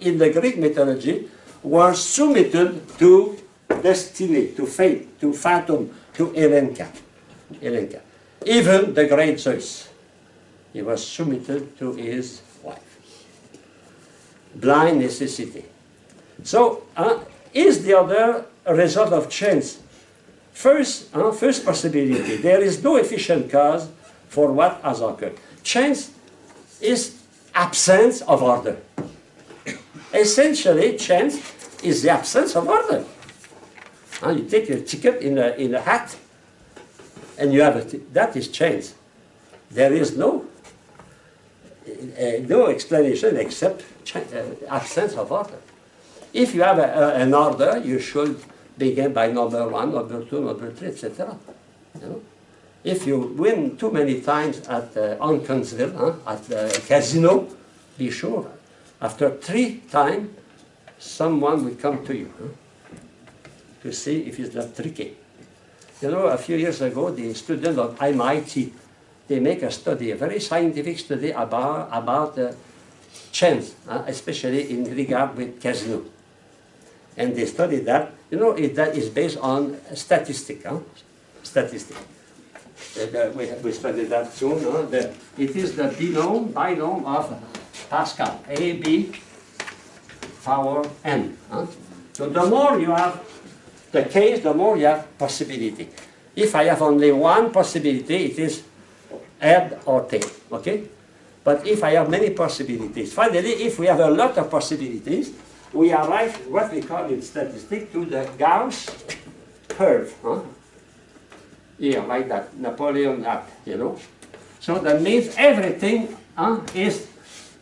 in the Greek mythology were submitted to destiny, to fate, to fatum, to Elenka. Even the great Zeus, he was submitted to his wife. Blind necessity. So, is the other a result of chance? First possibility, there is no efficient cause for what has occurred. Chance is absence of order. Essentially, chance is the absence of order. You take your ticket in a hat, and you have that is chance. There is no explanation except absence of order. If you have an order, you should begin by number 1, number 2, number 3, etc. You know? If you win too many times at Unconsville, at the casino, be sure, after 3 times, someone will come to you to see if it's not tricky. You know, a few years ago, the students of MIT, they make a study, a very scientific study about chance, especially in regard with casino. And they study that. You know, that is based on statistic. Statistic. We study that soon. It is the binom of Pascal. AB power n. So the more you have the case, the more you have possibility. If I have only one possibility, it is head or tail. Okay? But if I have many possibilities, finally, if we have a lot of possibilities, we arrive, what we call in statistics, to the Gauss curve. Here, like that, Napoleon hat, you know. So that means everything is,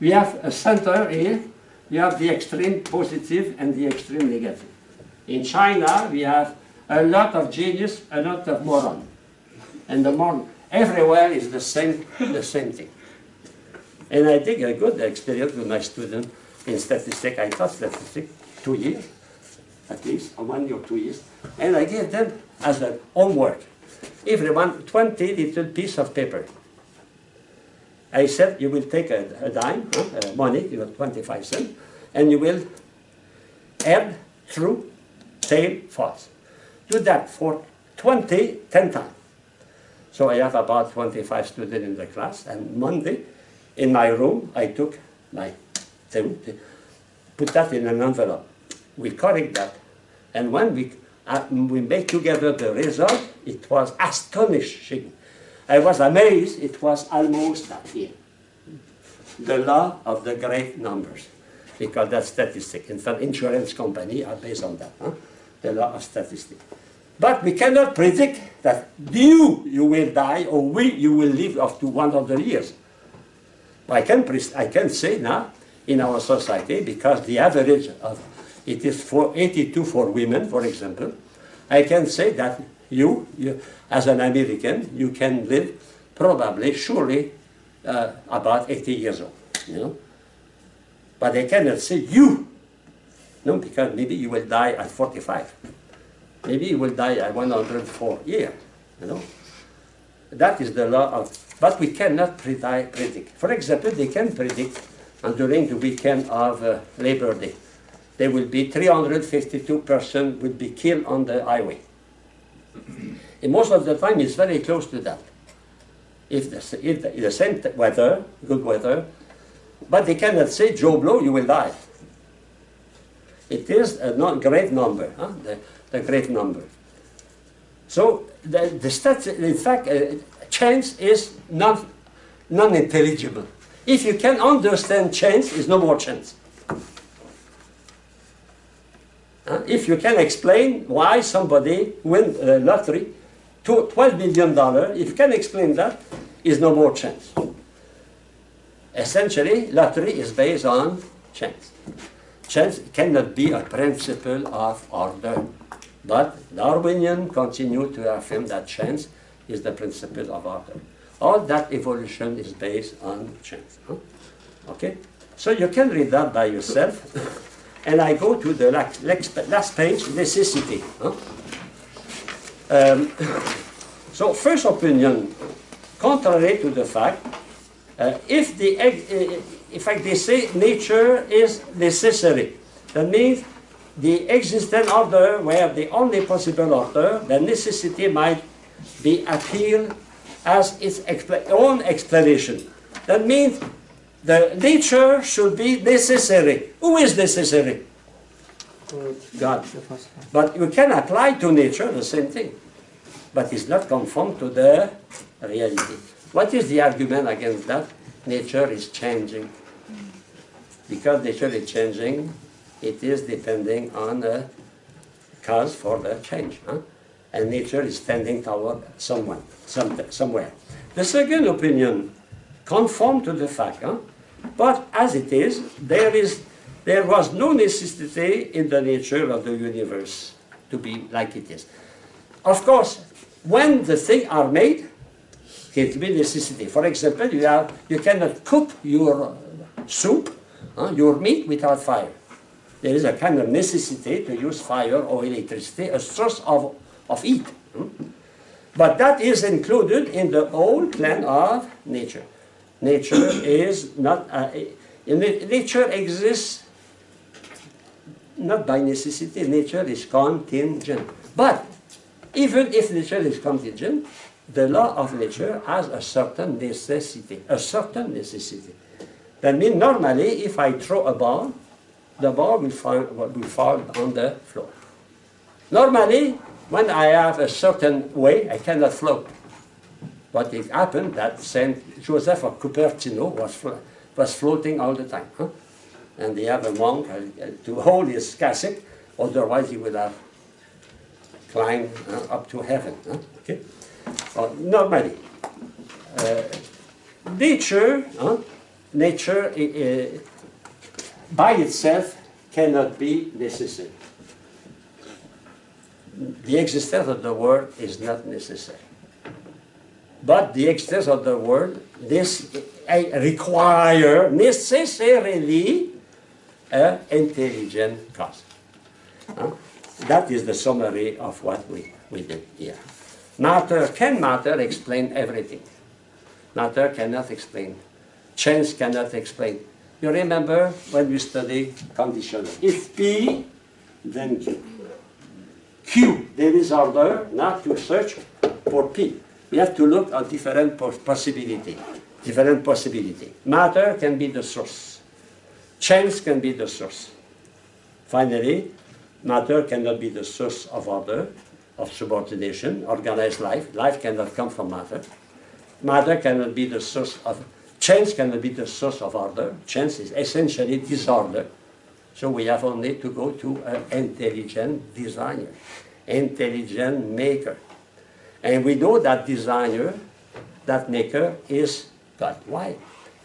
we have a center here, you have the extreme positive and the extreme negative. In China, we have a lot of genius, a lot of moron. And the moron, everywhere is the same thing. And I think a good experience with my student in statistics. I taught statistics 2 years, at least, or 1 or 2 years. And I gave them as a homework. everyone 20 little piece of paper. I said, you will take a dime, money, 25 cents, and you will add true, tail, false. Do that for 10 times. So I have about 25 students in the class, and Monday, in my room, I took my thing, put that in an envelope. We correct that, and when we made together the result, it was astonishing. I was amazed, it was almost that here. The law of the great numbers, because that's statistic. In fact, insurance companies are based on that, the law of statistics. But we cannot predict that you will die or you will live up to 100 years. I can say now, in our society, because the average of it is 82 for women, for example, I can say that you as an American, you can live probably, surely, about 80 years old, But I cannot say you, no, because maybe you will die at 45. Maybe you will die at 104 years, That is the law of, but we cannot predict. For example, they can predict, and during the weekend of Labor Day, there will be 352 persons will be killed on the highway. And most of the time, it's very close to that. If the same weather, good weather, but they cannot say, Joe Blow, you will die. It is a great number, the great number. So in fact, chance is non-intelligible. If you can understand chance, is no more chance. If you can explain why somebody win a lottery, $12 million, if you can explain that, is no more chance. Essentially, lottery is based on chance. Chance cannot be a principle of order. But Darwinian continue to affirm that chance is the principle of order. All that evolution is based on chance. Okay? So you can read that by yourself. And I go to the last page, necessity. So first opinion, contrary to the fact, if they say nature is necessary, that means the existent order where the only possible order, the necessity might be appealed as its own explanation. That means the nature should be necessary. Who is necessary? God. But you can apply to nature the same thing. But it's not conform to the reality. What is the argument against that? Nature is changing. Because nature is changing, it is depending on a cause for the change. And nature is tending toward somewhere. The second opinion conform to the fact. But as it is, there was no necessity in the nature of the universe to be like it is. Of course, when the things are made, it will be necessity. For example, you cannot cook your soup, your meat, without fire. There is a kind of necessity to use fire or electricity, a source of heat. But that is included in the whole plan of nature. Nature is not, nature exists not by necessity, nature is contingent. But even if nature is contingent, the law of nature has a certain necessity, That means normally if I throw a ball, the ball will fall on the floor. Normally, when I have a certain way, I cannot float. But it happened that Saint Joseph of Cupertino was floating all the time. And they have a monk to hold his cassock, otherwise he would have climbed up to heaven. Okay? Normally, nature by itself cannot be necessary. The existence of the world is not necessary. But the existence of the world require necessarily an intelligent cause. That is the summary of what we did here. Matter explain everything? Matter cannot explain. Chance cannot explain. You remember when we study conditional. If P, then Q. Q, there is order, not to search for P. We have to look at different possibility. Different possibility. Matter can be the source. Chance can be the source. Finally, matter cannot be the source of order, of subordination, organized life. Life cannot come from matter. Matter cannot be the source of, chance cannot be the source of order. Chance is essentially disorder. So we have only to go to an intelligent designer, intelligent maker. And we know that designer, that maker is God. Why?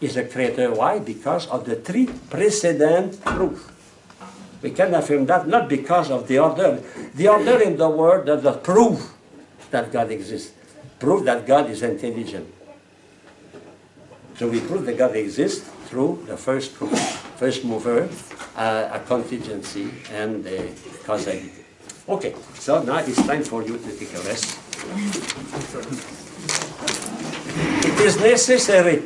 Is a creator. Why? Because of the three precedent proofs. We can affirm that not because of the order. The order in the world does not prove that God exists. Prove that God is intelligent. So we prove that God exists through the first proof, first mover, a contingency, and the causality. Okay, so now it's time for you to take a rest. It is necessary